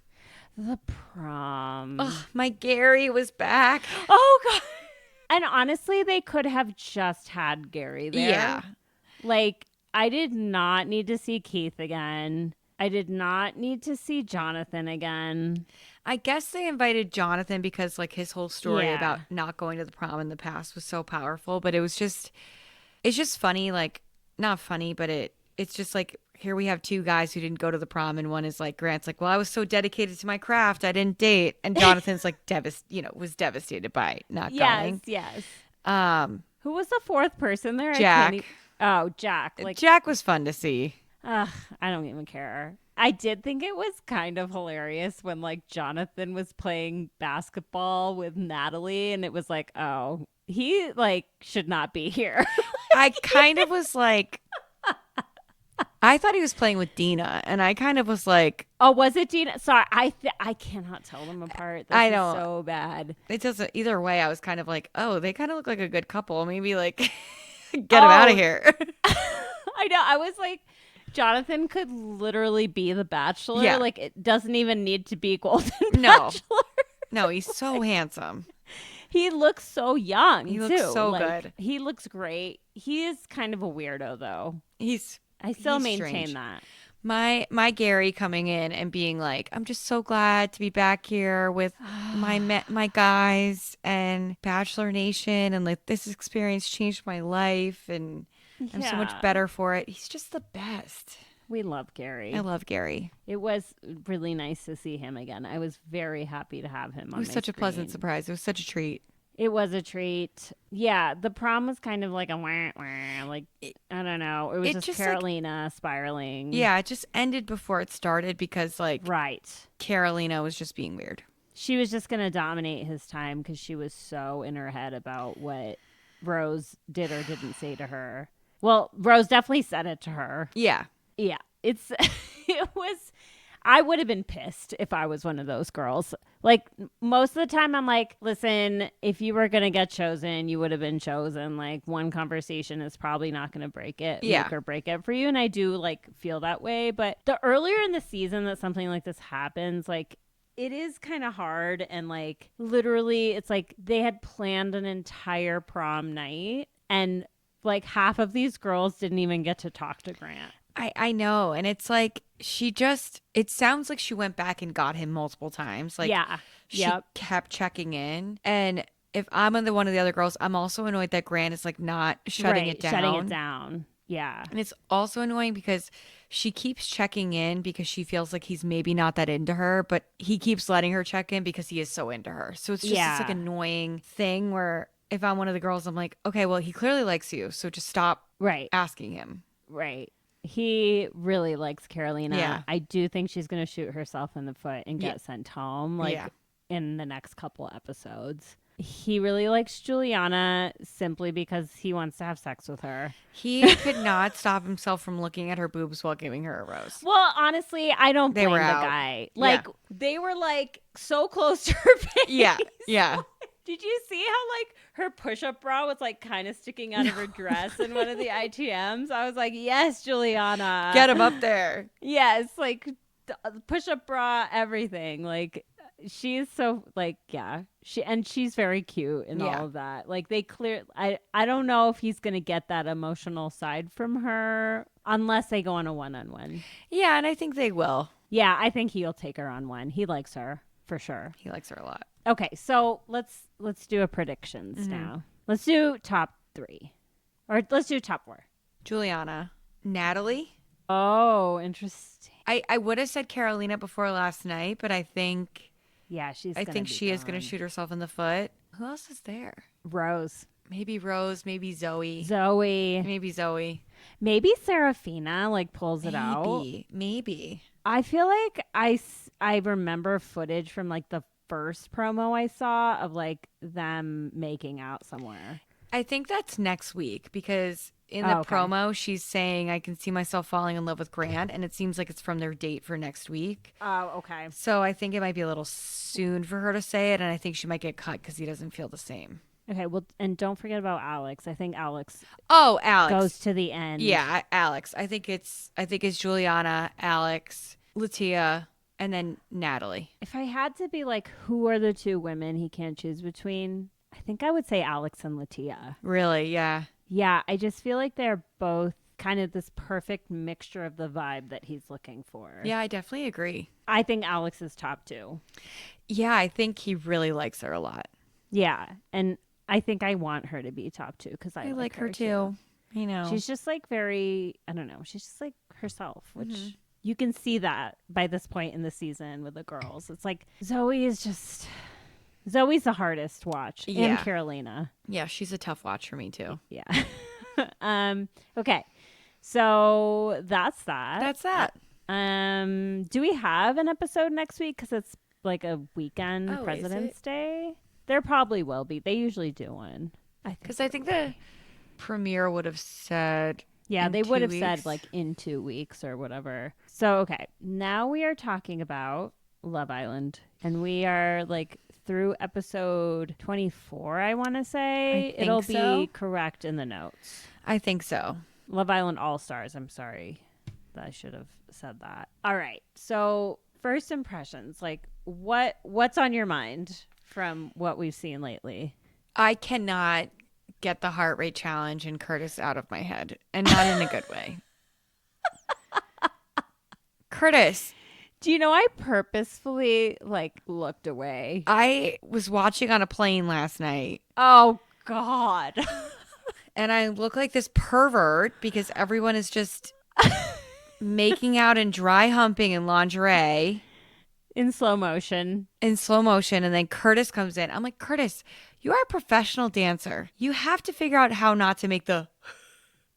The prom. Oh, my Gary was back. Oh, God. And honestly, they could have just had Gary there. Yeah. Like, I did not need to see Keith again. I did not need to see Jonathan again. I guess they invited Jonathan because, like, his whole story Yeah. about not going to the prom in the past was so powerful. But it's just funny. Like, not funny, but it's just like, here we have two guys who didn't go to the prom, and one is like, Grant's like, well, I was so dedicated to my craft, I didn't date, and Jonathan's like, was devastated by not going. Yes. Who was the fourth person there? Jack. Jack. Like, Jack was fun to see. I don't even care. I did think it was kind of hilarious when, like, Jonathan was playing basketball with Natalie, and it was like, oh, he, like, should not be here. I kind of was like, I thought he was playing with Dina, and I kind of was like, oh, was it Dina? Sorry, I cannot tell them apart. This I is know. so bad. It doesn't, either way, I was kind of like, oh, they kind of look like a good couple. Maybe, like, get them out of here. I know. I was like, Jonathan could literally be the Bachelor. Yeah. Like, it doesn't even need to be Golden No. Bachelor. No, he's so handsome. He looks so young, He too. looks so Like, good. He looks great. He is kind of a weirdo, though. I still he's maintain strange. that. My Gary coming in and being like, I'm just so glad to be back here with my guys and Bachelor Nation, and like, this experience changed my life, and I'm so much better for it. He's just the best. We love Gary. I love Gary. It was really nice to see him again. I was very happy to have him on my It was such a pleasant screen. surprise. It was such a treat. It was a treat. Yeah, the prom was kind of like a wah, wah, like, I don't know. It was just Carolina spiraling. Yeah, it just ended before it started because, like, right. Carolina was just being weird. She was just going to dominate his time because she was so in her head about what Rose did or didn't say to her. Well, Rose definitely said it to her. Yeah. Yeah. It was, I would have been pissed if I was one of those girls. Like, most of the time I'm like, listen, if you were going to get chosen, you would have been chosen. Like, one conversation is probably not going to break it, make or break it for you. And I do, like, feel that way. But the earlier in the season that something like this happens, like, it is kind of hard. And, like, literally, it's like they had planned an entire prom night, and, like, half of these girls didn't even get to talk to Grant. I know. And it's like, it sounds like she went back and got him multiple times. Like, she kept checking in. And if I'm one of the other girls, I'm also annoyed that Grant is, like, not shutting it down. Yeah. And it's also annoying because she keeps checking in because she feels like he's maybe not that into her, but he keeps letting her check in because he is so into her. So it's just this, like, annoying thing where if I'm one of the girls, I'm like, okay, well, he clearly likes you, so just stop asking him. Right. He really likes Carolina. Yeah. I do think she's going to shoot herself in the foot and get sent home, like, in the next couple episodes. He really likes Juliana simply because he wants to have sex with her. He could not stop himself from looking at her boobs while giving her a rose. Well, honestly, I don't blame the guy. Like, they were, like, so close to her face. Yeah. Did you see how, like, her push-up bra was, like, kind of sticking out of her dress in one of the ITMs? I was like, yes, Juliana. Get him up there. Yes, like, push-up bra, everything. Like, she's so, like, she's very cute and all of that. Like, I don't know if he's going to get that emotional side from her unless they go on a one-on-one. Yeah, and I think they will. Yeah, I think he'll take her on one. He likes her, for sure. He likes her a lot. Okay, so let's do a predictions now. Let's do top 3. Or let's do top 4. Juliana. Natalie. Oh, interesting. I would have said Carolina before last night, but I think she is going to shoot herself in the foot. Who else is there? Rose. Maybe Rose, maybe Zoe. Maybe Serafina, like, pulls it out. Maybe. I feel like I remember footage from, like, the first promo I saw of, like, them making out somewhere. I think that's next week because in the promo, she's saying, I can see myself falling in love with Grant, and it seems like it's from their date for next week. Oh, okay. So I think it might be a little soon for her to say it, and I think she might get cut because he doesn't feel the same. Okay, well, and don't forget about Alex. I think Alex goes to the end. Yeah, Alex. I think it's Juliana, Alex, Litia, and then Natalie. If I had to be like, who are the two women he can't choose between, I think I would say Alex and Litia. Really? Yeah. Yeah, I just feel like they're both kind of this perfect mixture of the vibe that he's looking for. Yeah, I definitely agree. I think Alex is top 2. Yeah, I think he really likes her a lot. Yeah, and I think I want her to be top 2 because I like her too. You know, she's just like very, I don't know, she's just like herself, which you can see that by this point in the season with the girls. It's like Zoe's the hardest watch. Yeah. And Carolina. Yeah, she's a tough watch for me too. Yeah. Okay. So that's that. That's that. Do we have an episode next week? Because it's like a weekend, President's Day. There probably will be. They usually do one. Because I think the premiere would have said. Yeah, they would have said like in 2 weeks or whatever. So, okay. Now we are talking about Love Island. And we are like through episode 24, I want to say. It'll be correct in the notes. I think so. Love Island All-Stars. I'm sorry. I should have said that. All right. So first impressions, like what's on your mind from what we've seen lately? I cannot get the heart rate challenge and Curtis out of my head, and not in a good way. Curtis. Do you know I purposefully like looked away? I was watching on a plane last night. Oh God. And I look like this pervert because everyone is just making out and dry humping in lingerie. In slow motion. And then Curtis comes in. I'm like, Curtis, you are a professional dancer. You have to figure out how not to make the...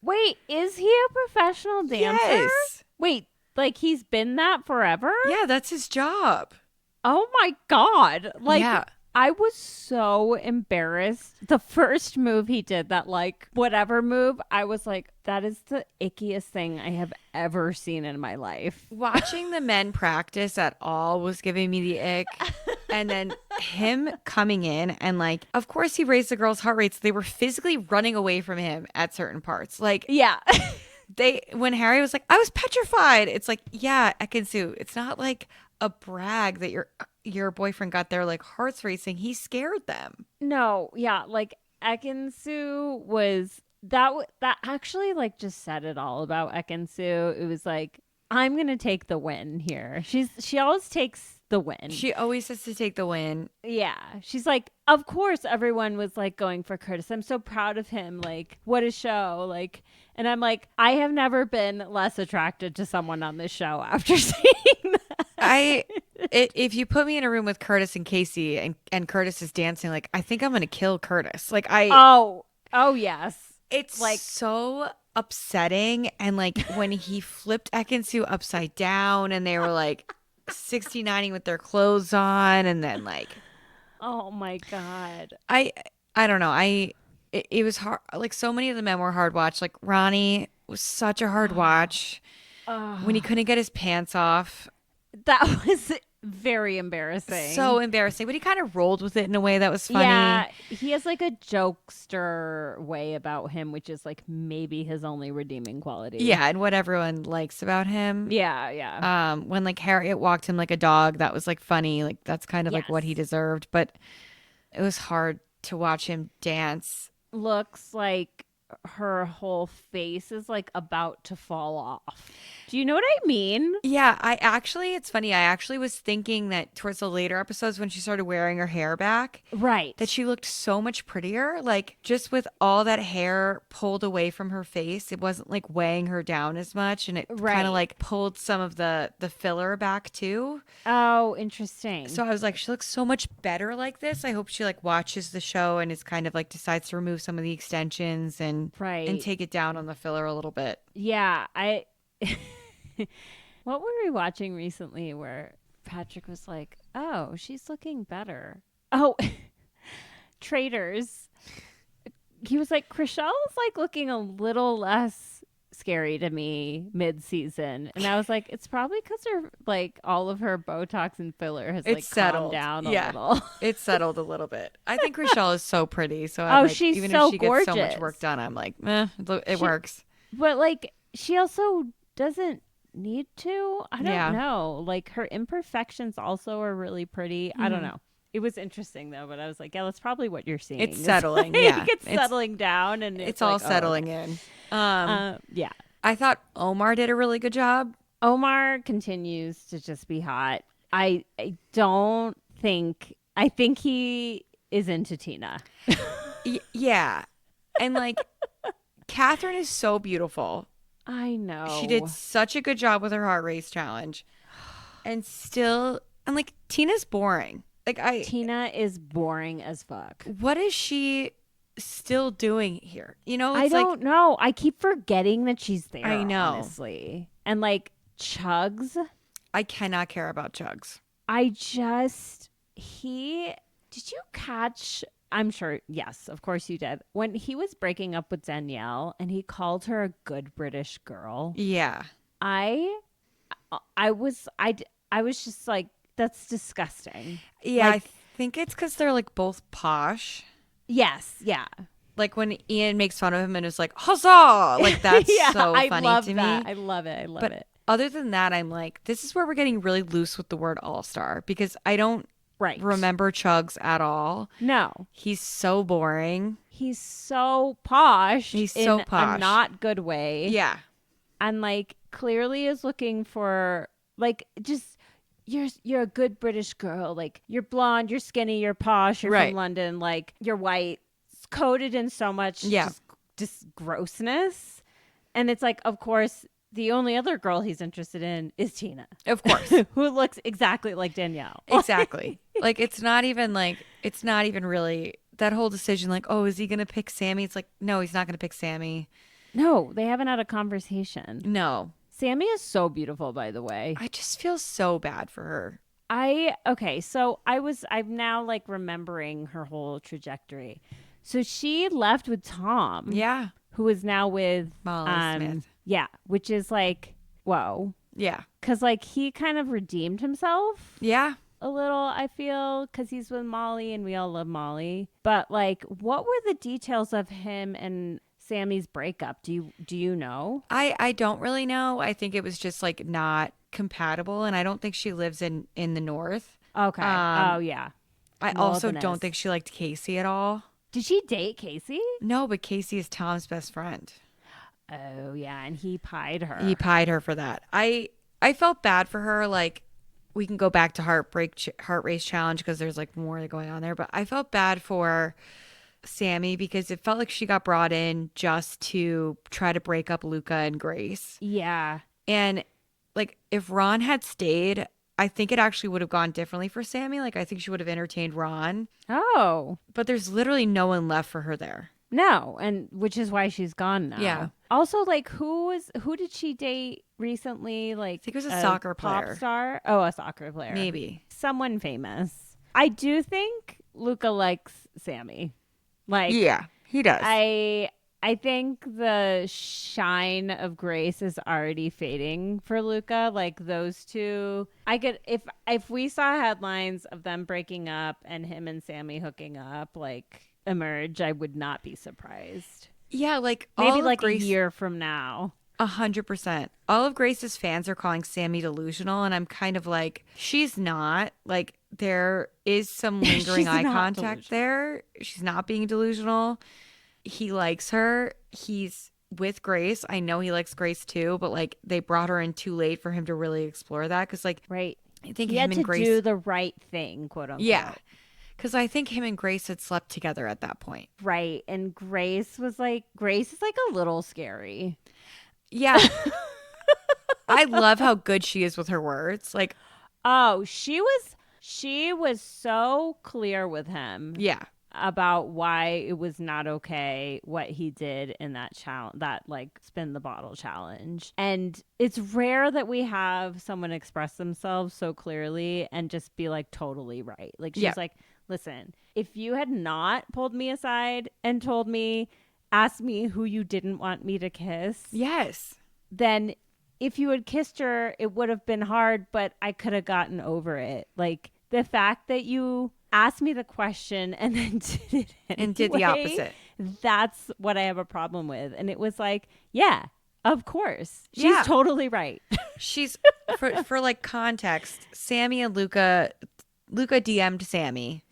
Wait, is he a professional dancer? Yes. Wait, like he's been that forever? Yeah, that's his job. Oh my God. Like, yeah. I was so embarrassed. The first move he did, that like whatever move, I was like, that is the ickiest thing I have ever seen in my life. Watching the men practice at all was giving me the ick. And then him coming in and like, of course he raised the girls' heart rates. They were physically running away from him at certain parts. Like, yeah. When Harry was like, I was petrified. It's like, yeah, Ekin-Su, it's not like a brag that your boyfriend got their like hearts racing. He scared them. No, yeah, like Ekin-Su was that actually like just said it all about Ekin-Su. It was like, I'm gonna take the win here. She always takes the win. She always has to take the win. Yeah, she's like, of course everyone was like going for Curtis. I'm so proud of him. Like, what a show. Like, and I'm like, I have never been less attracted to someone on this show after seeing that. If you put me in a room with Curtis and Casey and Curtis is dancing, like, I think I'm going to kill Curtis. Like, Oh, yes. It's like so upsetting. And like when he flipped Ekin-Su upside down and they were like 69ing with their clothes on, and then like, oh my God. I don't know. It was hard. Like, so many of the men were hard watch. Like, Ronnie was such a hard watch when he couldn't get his pants off. That was very embarrassing. So embarrassing. But he kind of rolled with it in a way that was funny. Yeah, he has like a jokester way about him, which is like maybe his only redeeming quality. Yeah, and what everyone likes about him. Yeah. When like Harriet walked him like a dog, that was like funny. Like, that's kind of like what he deserved. But it was hard to watch him dance. Looks like her whole face is like about to fall off. Do you know what I mean? Yeah, it's funny. I actually was thinking that towards the later episodes when she started wearing her hair back, right, that she looked so much prettier. Like, just with all that hair pulled away from her face, it wasn't like weighing her down as much, and it kind of like pulled some of the filler back too. Oh, interesting. So I was like, she looks so much better like this. I hope she like watches the show and is kind of like decides to remove some of the extensions and take it down on the filler a little bit. Yeah, what were we watching recently where Patrick was like, oh, she's looking better? Oh, Traitors. he was like, Chrishell's like looking a little less scary to me mid-season, and I was like, it's probably because her like all of her Botox and filler has It's like settled calmed down a yeah little. it's settled a little bit. I think Rochelle is so pretty, so I'm Oh, like, she's even so if she gets so much gorgeous. work done, I'm like, it She- works. But like she also doesn't need to. I don't Yeah. know. Like her imperfections also are really pretty. I don't know. It was interesting though, but I was like, yeah, that's probably what you're seeing. It's It's settling, like, yeah. it's settling down, and It's like, all oh, settling okay. in. Yeah. I thought Omar did a really good job. Omar continues to just be hot. I don't think. I think he is into Tina. Yeah. And like, Catherine is so beautiful. I know. She did such a good job with her heart race challenge. And still, and like, Tina's boring. Like, Tina is boring as fuck. what is she still doing here? You know, I it's like, don't know. I keep forgetting that she's there. I know. Honestly, and like Chugs, I cannot care about Chugs. Did you catch? I'm sure. Yes, of course you did. When he was breaking up with Danielle and he called her a good British girl. Yeah. I was just like, that's disgusting. Yeah. Like, I think it's because they're like both posh. yes. Yeah. Like when Ian makes fun of him and is like, huzzah! Like, that's yeah, so I funny love to that. me. I love it. I love But it. other than that, I'm like, this is where we're getting really loose with the word all-star because I don't Right. remember Chugs at all. No. He's so boring. He's so posh. He's in so posh. a not good way. Yeah. And like clearly is looking for like just you're a good British girl. Like you're blonde, you're skinny, you're posh, you're Right. from London, like you're white. It's coated in so much Yeah. just grossness. And it's like, of course, the only other girl he's interested in is Tina. Of course. Who looks exactly like Danielle. Exactly. Like it's not even really that whole decision like, oh, is he going to pick Samie? It's like, no, he's not going to pick Samie. No, they haven't had a conversation. No. Samie is so beautiful, by the way. I just feel so bad for her. So I'm now like remembering her whole trajectory. So she left with Tom. Yeah. Who is now with Molly Smith. Yeah, which is like, whoa. Yeah. Cuz like he kind of redeemed himself Yeah. a little, I feel, cuz he's with Molly and we all love Molly. But like what were the details of him and Sammy's breakup? Do you know? I don't really know. I think it was just like not compatible, and I don't think she lives in the north. Okay. Oh yeah. I also Wilderness. don't think she liked Casey at all. Did she date Casey? No, but Casey is Tom's best friend. Oh yeah, and he pied her. He pied her for that. I felt bad for her. Like, we can go back to heart race challenge because there's like more going on there. But I felt bad for Samie because it felt like she got brought in just to try to break up Luca and Grace. Yeah. And like, if Ron had stayed, I think it actually would have gone differently for Samie. Like, I think she would have entertained Ron. Oh. But there's literally no one left for her there. No, and which is why she's gone now. Yeah. Also, like, who did she date recently? Like, I think it was a soccer pop player. star. Oh, a soccer player. Maybe. Someone famous. I do think Luca likes Samie. Like, Yeah, he does. I think the shine of Grace is already fading for Luca. Like those two, I could if we saw headlines of them breaking up and him and Samie hooking up, like emerge, I would not be surprised. Yeah, like Maybe all like of Grace, a year from now. 100%. All of Grace's fans are calling Samie delusional, and I'm kind of like, she's not. Like, there is some lingering She's eye not contact there. She's not being delusional. He likes her. He's with Grace. I know he likes Grace too, but like, they brought her in too late for him to really explore that. Because like, Right. I think He him had and to Grace, do the right thing, quote unquote. yeah, because I think him and Grace had slept together at that point. Right. And Grace is like a little scary. Yeah. I love how good she is with her words. Like, Oh, she was so clear with him. yeah. About why it was not okay what he did in that challenge, that like spin the bottle challenge. And it's rare that we have someone express themselves so clearly and just be like totally right. Like she's Yeah. like, listen, if you had not pulled me aside and asked me who you didn't want me to kiss, Yes. then if you had kissed her, it would have been hard, but I could have gotten over it. Like the fact that you asked me the question and then did it anyway, And did the opposite. That's what I have a problem with. And it was like, yeah, of course. She's Yeah. totally right. She's for like context, Samie and Luca DM'd Samie.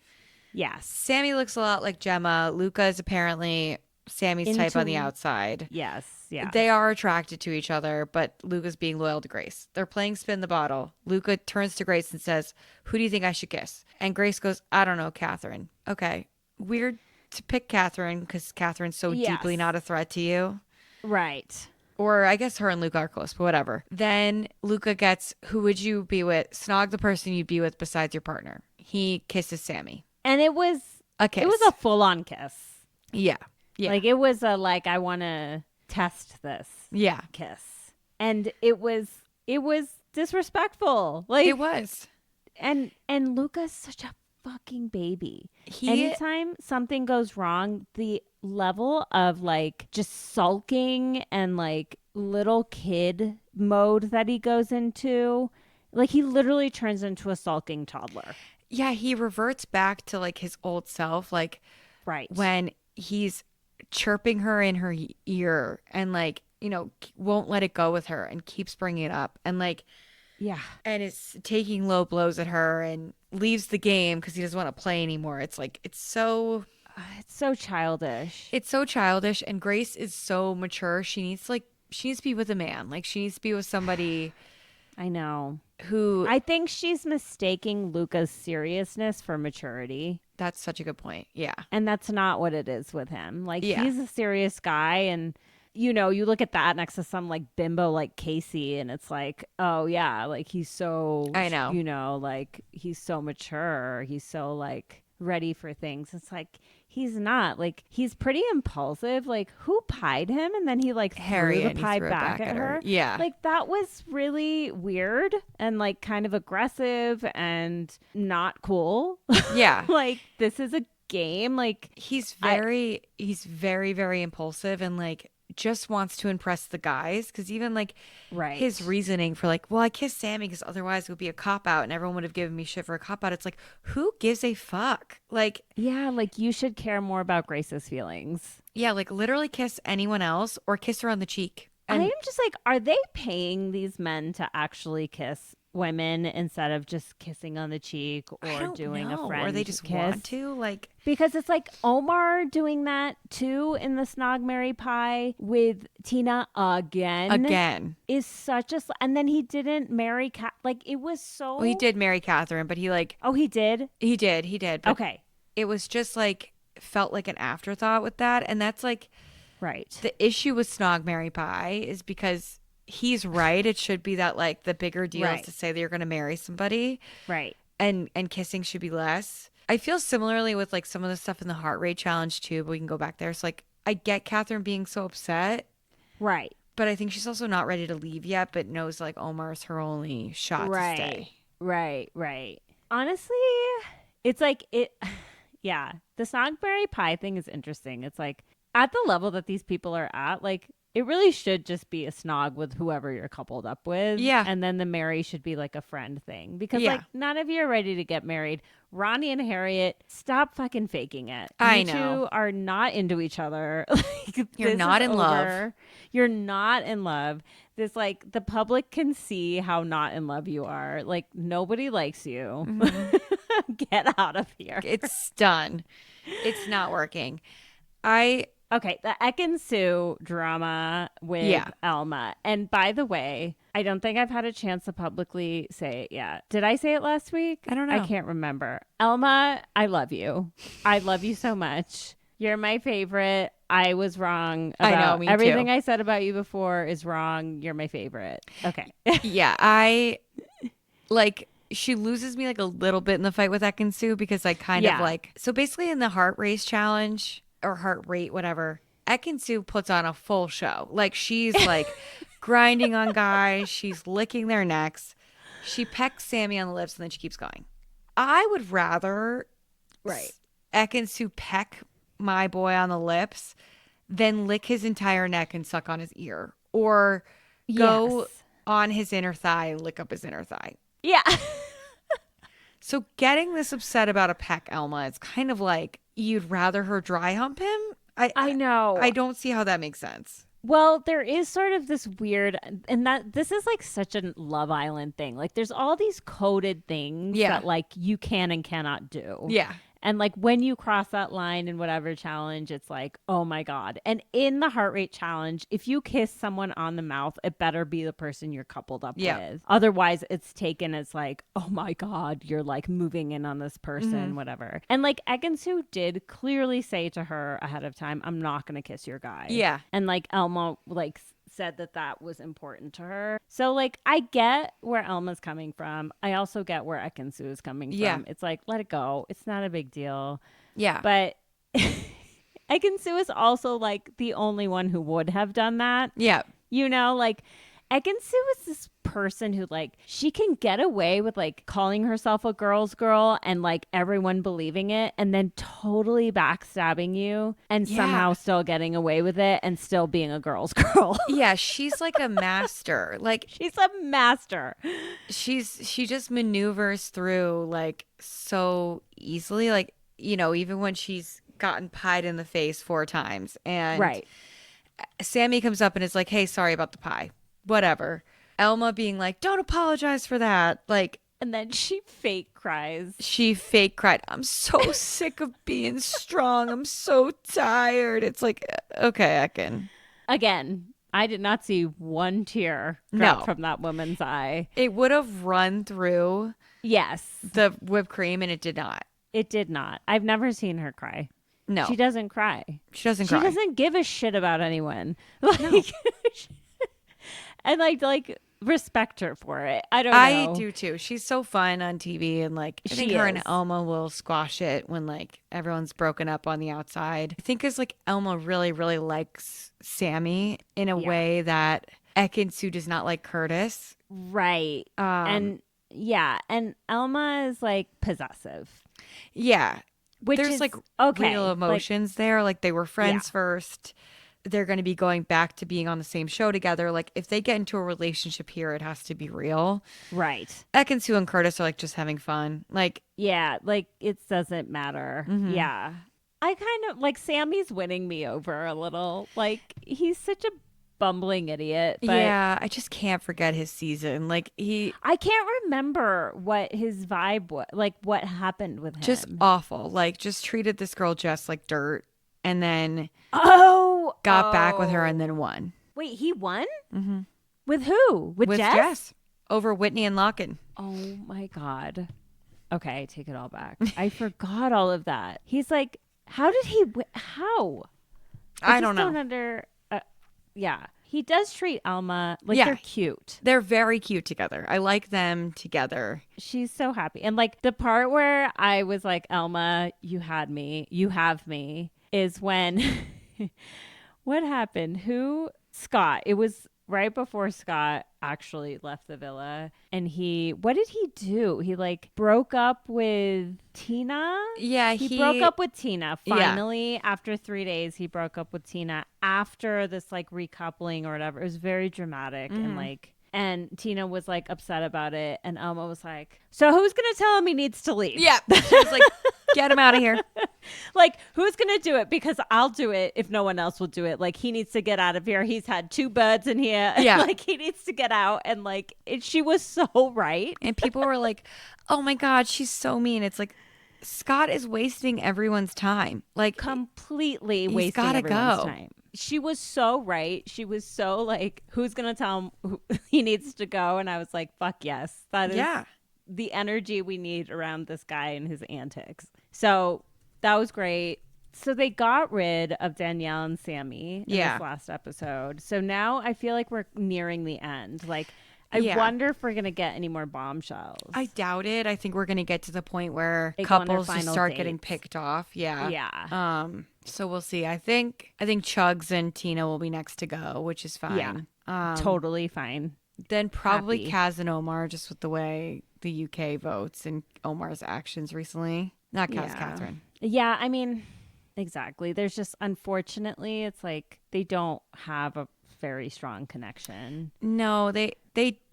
Yes. Samie looks a lot like Gemma. Luca is apparently Sammy's type on the outside. Yes. Yeah. They are attracted to each other, but Luca's being loyal to Grace. They're playing spin the bottle. Luca turns to Grace and says, "Who do you think I should kiss?" And Grace goes, "I don't know, Catherine." Okay. Weird to pick Catherine because Catherine's so deeply not a threat to you. Right. Or I guess her and Luca are close, but whatever. Then Luca gets, "Who would you be with?" Snog the person you'd be with besides your partner. He kisses Samie. And it was a kiss. It was a full-on kiss. Yeah. Yeah. Like it was a like I want to test this. Yeah. Kiss. And it was disrespectful. Like it was. And Luca's such a fucking baby. Anytime something goes wrong, the level of like just sulking and like little kid mode that he goes into, like he literally turns into a sulking toddler. Yeah, he reverts back to like his old self, like right when he's chirping her in her ear and like, won't let it go with her and keeps bringing it up and like, yeah, and is taking low blows at her and leaves the game because he doesn't want to play anymore. It's like it's so childish. It's so childish, and Grace is so mature. She needs to be with a man. Like she needs to be with somebody. I know. Who I think she's mistaking Luca's seriousness for maturity. That's such a good point. Yeah. And that's not what it is with him. Like yeah. He's a serious guy, and you look at that next to some like bimbo like Casey, and it's like, oh yeah, like he's so, I know, like he's so mature. He's so like ready for things. It's like he's not. Like he's pretty impulsive. Like who pied him and then he like threw the pie back at her. Yeah. Like that was really weird and like kind of aggressive and not cool. Yeah. Like this is a game. Like he's very very impulsive and like just wants to impress the guys, because even like his reasoning for like, well, I kissed Samie because otherwise it would be a cop out and everyone would have given me shit for a cop out. It's like, who gives a fuck? Like, yeah, like you should care more about Grace's feelings. Yeah, like literally kiss anyone else or kiss her on the cheek. And I am just like, are they paying these men to actually kiss women instead of just kissing on the cheek or doing a friend or they just kiss? Want to, like, because it's like Omar doing that too in the Snog Marry Pie with Tina again is such a and then he didn't marry like it was so. Well, he did marry Catherine, but he like he did but okay, it was just like felt like an afterthought with that, and that's like right. The issue with Snog Marry Pie is because he's right. It should be that like the bigger deal is to say that you're going to marry somebody. Right. And kissing should be less. I feel similarly with like some of the stuff in the heart rate challenge too, but we can go back there. So like I get Catherine being so upset. Right. But I think she's also not ready to leave yet, but knows like Omar's her only shot to stay. Right. Honestly, it's like yeah, the Snog Marry Pie thing is interesting. It's like at the level that these people are at, like it really should just be a snog with whoever you're coupled up with. Yeah. And then the marry should be like a friend thing. Because like none of you are ready to get married. Ronnie and Harriet, stop fucking faking it. I know. You two are not into each other. Like, you're not in love. You're not in love. This like the public can see how not in love you are. Like nobody likes you. Mm-hmm. Get out of here. It's done. It's not working. Okay, the Ekin-Su drama with Elma. And by the way, I don't think I've had a chance to publicly say it yet. Did I say it last week? I don't know. I can't remember. Elma, I love you. I love you so much. You're my favorite. I was wrong about I know, me everything too. I said about you before is wrong. You're my favorite. Okay. Yeah, I like she loses me like a little bit in the fight with Ekin-Su because I kind of like, so basically in the heart race challenge or heart rate, whatever, Ekin-Su puts on a full show. Like she's like grinding on guys. She's licking their necks. She pecks Samie on the lips and then she keeps going. I would rather Right. Ekin-Su peck my boy on the lips, then lick his entire neck and suck on his ear. Or go Yes. on his inner thigh and lick up his inner thigh. Yeah. So getting this upset about a peck, Elma, it's kind of like you'd rather her dry hump him? I know. I don't see how that makes sense. Well, there is sort of this weird, and that this is like such a Love Island thing. Like, there's all these coded things that like you can and cannot do. Yeah. And like when you cross that line in whatever challenge, it's like, oh my God. And in the heart rate challenge, if you kiss someone on the mouth, it better be the person you're coupled up with. Otherwise, it's taken as like, oh my God, you're like moving in on this person, whatever. And like Ekin-Su did clearly say to her ahead of time, I'm not going to kiss your guy. Yeah. And like Elma like said that was important to her. So like I get where Elma's coming from. I also get where Ekin-Su is coming from. It's like, let it go. It's not a big deal. Yeah. But Ekin-Su is also like the only one who would have done that. Yeah. You know, like Ekin-Su is this person who like she can get away with like calling herself a girl's girl and like everyone believing it and then totally backstabbing you and somehow still getting away with it and still being a girl's girl. Yeah, she's like a master. Like she's a master. She just maneuvers through like so easily, like, you know, even when she's gotten pied in the face 4 times and Samie comes up and is like, hey, sorry about the pie. Whatever. Elma being like, don't apologize for that. Like, and then she fake cries. She fake cried. I'm so sick of being strong. I'm so tired. It's like, okay, Ekin. Again, I did not see one tear drop from that woman's eye. It would have run through the whipped cream and it did not. It did not. I've never seen her cry. No. She doesn't cry. She doesn't cry. She doesn't give a shit about anyone. Like, no. And like respect her for it. I don't know. I do too. She's so fun on TV and like I think her and Elma will squash it when like everyone's broken up on the outside. I think because like Elma really, really likes Samie in a way that Ekin-Su does not like Curtis. Right. And Elma is like possessive. Yeah. Which there's is, like okay, real emotions there. Like they were friends first. They're going to be going back to being on the same show together. Like if they get into a relationship here, it has to be real. Right. Ekin-Su and Curtis are like just having fun. Like, yeah, like it doesn't matter. Mm-hmm. Yeah. I kind of like Sammy's winning me over a little. Like he's such a bumbling idiot. But yeah, I just can't forget his season. Like I can't remember what his vibe was, like what happened with him. Just awful. Like just treated this girl just like dirt. And then got back with her and then won. Wait, he won? Mm-hmm. With who? With Jess? Over Whitney and Locken. Oh my God. Okay, I take it all back. I forgot all of that. He's like, how did he how? I don't know. Yeah. He does treat Elma like they're cute. They're very cute together. I like them together. She's so happy. And like the part where I was like, Elma, you have me, is when what happened? Scott. It was right before Scott actually left the villa. And what did he do? He like broke up with Tina. Yeah, he broke up with Tina. Finally, after 3 days, he broke up with Tina after this like recoupling or whatever. It was very dramatic and Tina was like upset about it. And Elma was like, so who's going to tell him he needs to leave? Yeah. She was like, get him out of here. Like, who's going to do it? Because I'll do it if no one else will do it. Like, he needs to get out of here. He's had 2 birds in here. Yeah. Like, he needs to get out. And like, she was so right. And people were like, oh my God, she's so mean. It's like, Scott is wasting everyone's time. Like, completely wasting everyone's time. She was so right. She was so like, who's going to tell him he needs to go? And I was like, fuck yes. That is the energy we need around this guy and his antics. So that was great. So they got rid of Danielle and Samie in this last episode. So now I feel like we're nearing the end. Like, I wonder if we're going to get any more bombshells. I doubt it. I think we're going to get to the point where couples just start getting picked off. Yeah. Yeah. So we'll see. I think Chugs and Tina will be next to go, which is fine. Yeah. Totally fine. Then probably Kaz and Omar, just with the way the UK votes and Omar's actions recently. Not Catherine. Yeah, I mean, exactly. There's just, unfortunately, it's like they don't have a very strong connection. No, they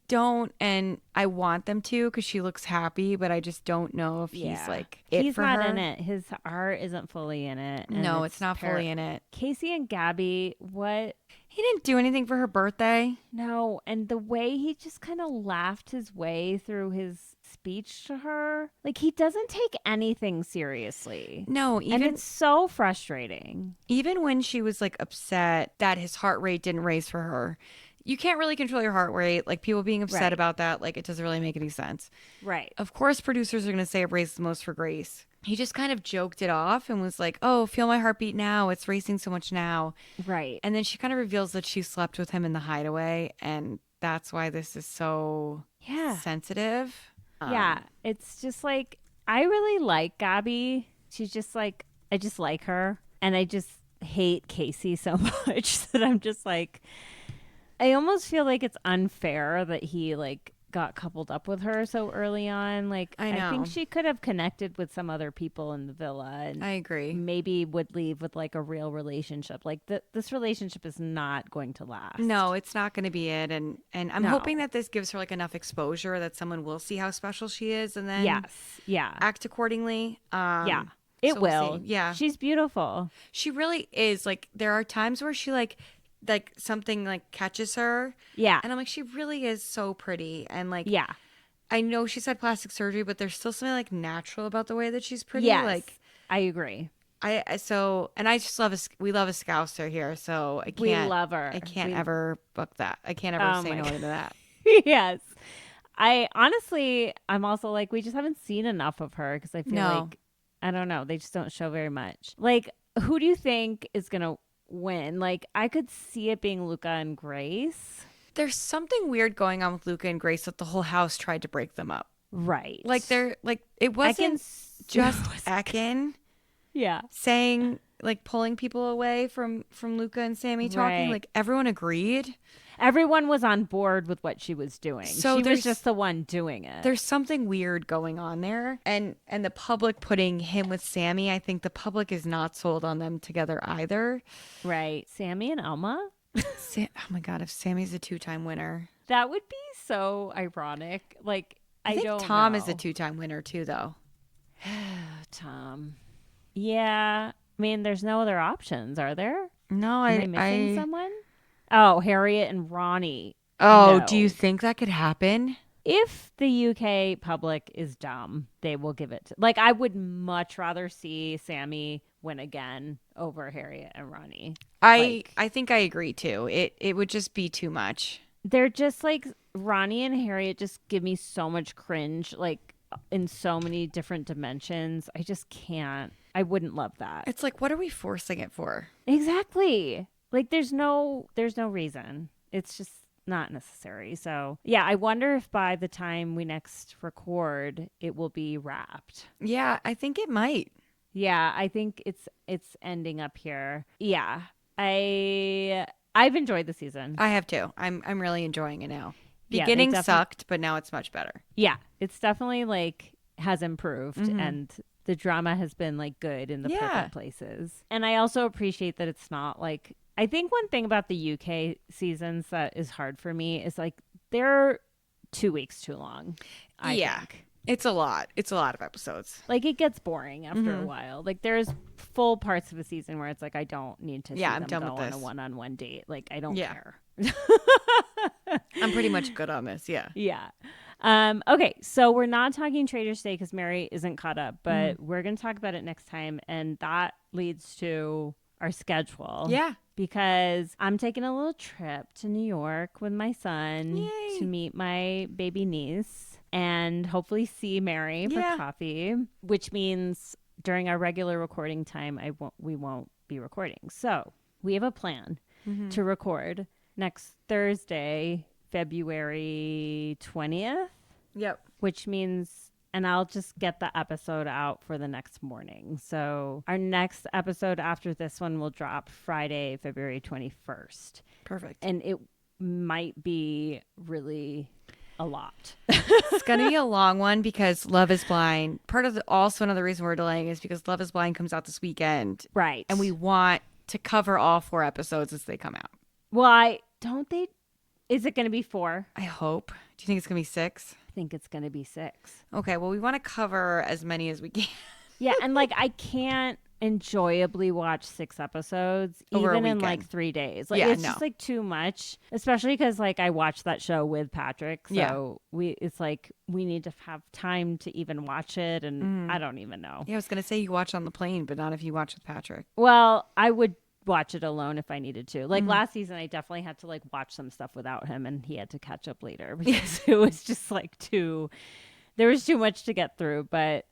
don't, and I want them to because she looks happy, but I just don't know if he's like it he's for not her. in it. His heart isn't fully in it. And No, it's not fully in it. Casey and Gabby, what? He didn't do anything for her birthday. No, and the way he just kind of laughed his way through his speech to her, like he doesn't take anything seriously. No, and it's so frustrating. Even when she was like upset that his heart rate didn't raise for her, you can't really control your heart rate. Like people being upset about that, like it doesn't really make any sense. Right. Of course, producers are going to say it raised the most for Grace. He just kind of joked it off and was like, "Oh, feel my heartbeat now. It's racing so much now." Right. And then she kind of reveals that she slept with him in the hideaway, and that's why this is so sensitive. Yeah, it's just like I really like Gabby. She's just like I just like her, and I just hate Casey so much that I'm just like I almost feel like it's unfair that he like got coupled up with her so early on. Like I think she could have connected with some other people in the villa, and I agree. Maybe would leave with like a real relationship. Like this relationship is not going to last. No, it's not going to be it. And I'm hoping that this gives her like enough exposure that someone will see how special she is and then act accordingly. It so will. We'll yeah, she's beautiful. She really is. Like there are times where she like something like catches her. Yeah. And I'm like, she really is so pretty. And like, yeah, I know she's had plastic surgery, but there's still something like natural about the way that she's pretty. Yes, like I agree. I just love we love a Scouser here, so I can't. We love her. I can't ever book that. I can't ever say no to that. Yes. I'm also like, we just haven't seen enough of her because I feel like, I don't know, they just don't show very much. Like, who do you think is going to win? Like, I could see it being Luca and Grace. There's something weird going on with Luca and Grace that the whole house tried to break them up. Right. Like they're like it wasn't just Ekin. Yeah. Saying like pulling people away from Luca and Samie talking. Like everyone agreed. Everyone was on board with what she was doing. So she was just the one doing it. There's something weird going on there. And the public putting him with Samie, I think the public is not sold on them together either. Right. Samie and Elma? Oh my God, if Sammy's a 2-time winner. That would be so ironic. Like, I think don't Tom know. is a 2-time winner too, though. Tom. Yeah. I mean, there's no other options, are there? No, Am I missing someone? Oh, Harriet and Ronnie. Oh, No. Do you think that could happen? If the UK public is dumb, they will give it to, like, I would much rather see Samie win again over Harriet and Ronnie. I think I agree too. It would just be too much. They're just like Ronnie and Harriet just give me so much cringe, like in so many different dimensions. I just can't. I wouldn't love that. It's like, what are we forcing it for? Exactly. Like there's no reason. It's just not necessary. So yeah, I wonder if by the time we next record, it will be wrapped. Yeah, I think it might. Yeah, I think it's ending up here. Yeah, I've enjoyed the season. I have too. I'm really enjoying it now. Beginning sucked, but now it's much better. Yeah, it's definitely like has improved and the drama has been like good in the perfect places. And I also appreciate that it's not like, I think one thing about the UK seasons that is hard for me is like they're 2 weeks too long. I think. It's a lot. It's a lot of episodes. Like it gets boring after a while. Like there's full parts of a season where it's like I don't need to see them go on a one-on-one date. Like I don't care. I'm pretty much good on this. Yeah. Yeah. Okay, so we're not talking Traitors Day because Mary isn't caught up, but we're going to talk about it next time, and that leads to our schedule. Yeah. Because I'm taking a little trip to New York with my son to meet my baby niece and hopefully see Mary for coffee, which means during our regular recording time, we won't be recording. So we have a plan to record next Thursday, February 20th. Yep. Which means, and I'll just get the episode out for the next morning. So our next episode after this one will drop Friday, February 21st. Perfect. And it might be really a lot. It's going to be a long one because Love is Blind. Also another reason we're delaying is because Love is Blind comes out this weekend. Right. And we want to cover all 4 episodes as they come out. Well, is it going to be 4? I hope. Do you think it's going to be 6? I think it's going to be 6. Okay, well, we want to cover as many as we can. Yeah, and like I can't enjoyably watch 6 episodes Over a even in weekend. like 3 days. Like it's just like too much, especially because like I watched that show with Patrick, so it's like we need to have time to even watch it, and I don't even know. Yeah, I was gonna say you watch on the plane, but not if you watch with Patrick. Well, I would watch it alone if I needed to. Like last season, I definitely had to like watch some stuff without him, and he had to catch up later because it was just like there was too much to get through. But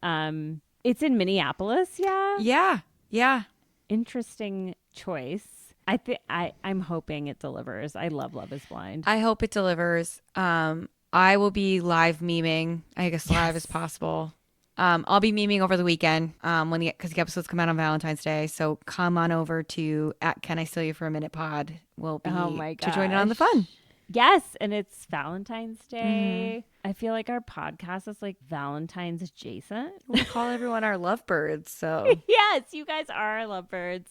it's in Minneapolis, Yeah. Interesting choice. I'm hoping it delivers. I love Love is Blind. I hope it delivers. I will be live memeing, I guess live as possible. I'll be memeing over the weekend because the episodes come out on Valentine's Day. So come on over to @Can I Steal You for a Minute Pod. We'll be to join in on the fun. Yes, and it's Valentine's Day. I feel like our podcast is like Valentine's adjacent. We call everyone our lovebirds. So yes, you guys are our lovebirds.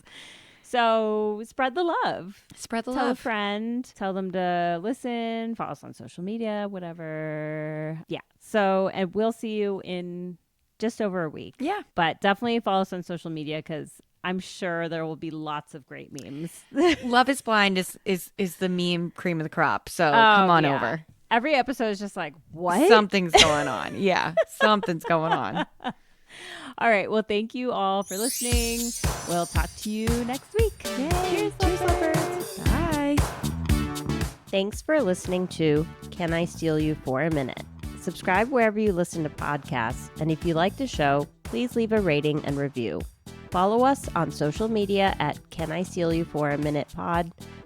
So spread the love. Tell a friend. Tell them to listen. Follow us on social media, whatever. Yeah. So, and we'll see you in just over a week. Yeah. But definitely follow us on social media because I'm sure there will be lots of great memes. Love is Blind is the meme cream of the crop. So come on over. Every episode is just like, what? Something's going on. Yeah. Something's going on. All right. Well, thank you all for listening. We'll talk to you next week. Yay. Cheers, lovebirds. Bye. Thanks for listening to Can I Steal You for a Minute? Subscribe wherever you listen to podcasts. And if you like the show, please leave a rating and review. Follow us on social media @Can I Steal You for a Minute Pod.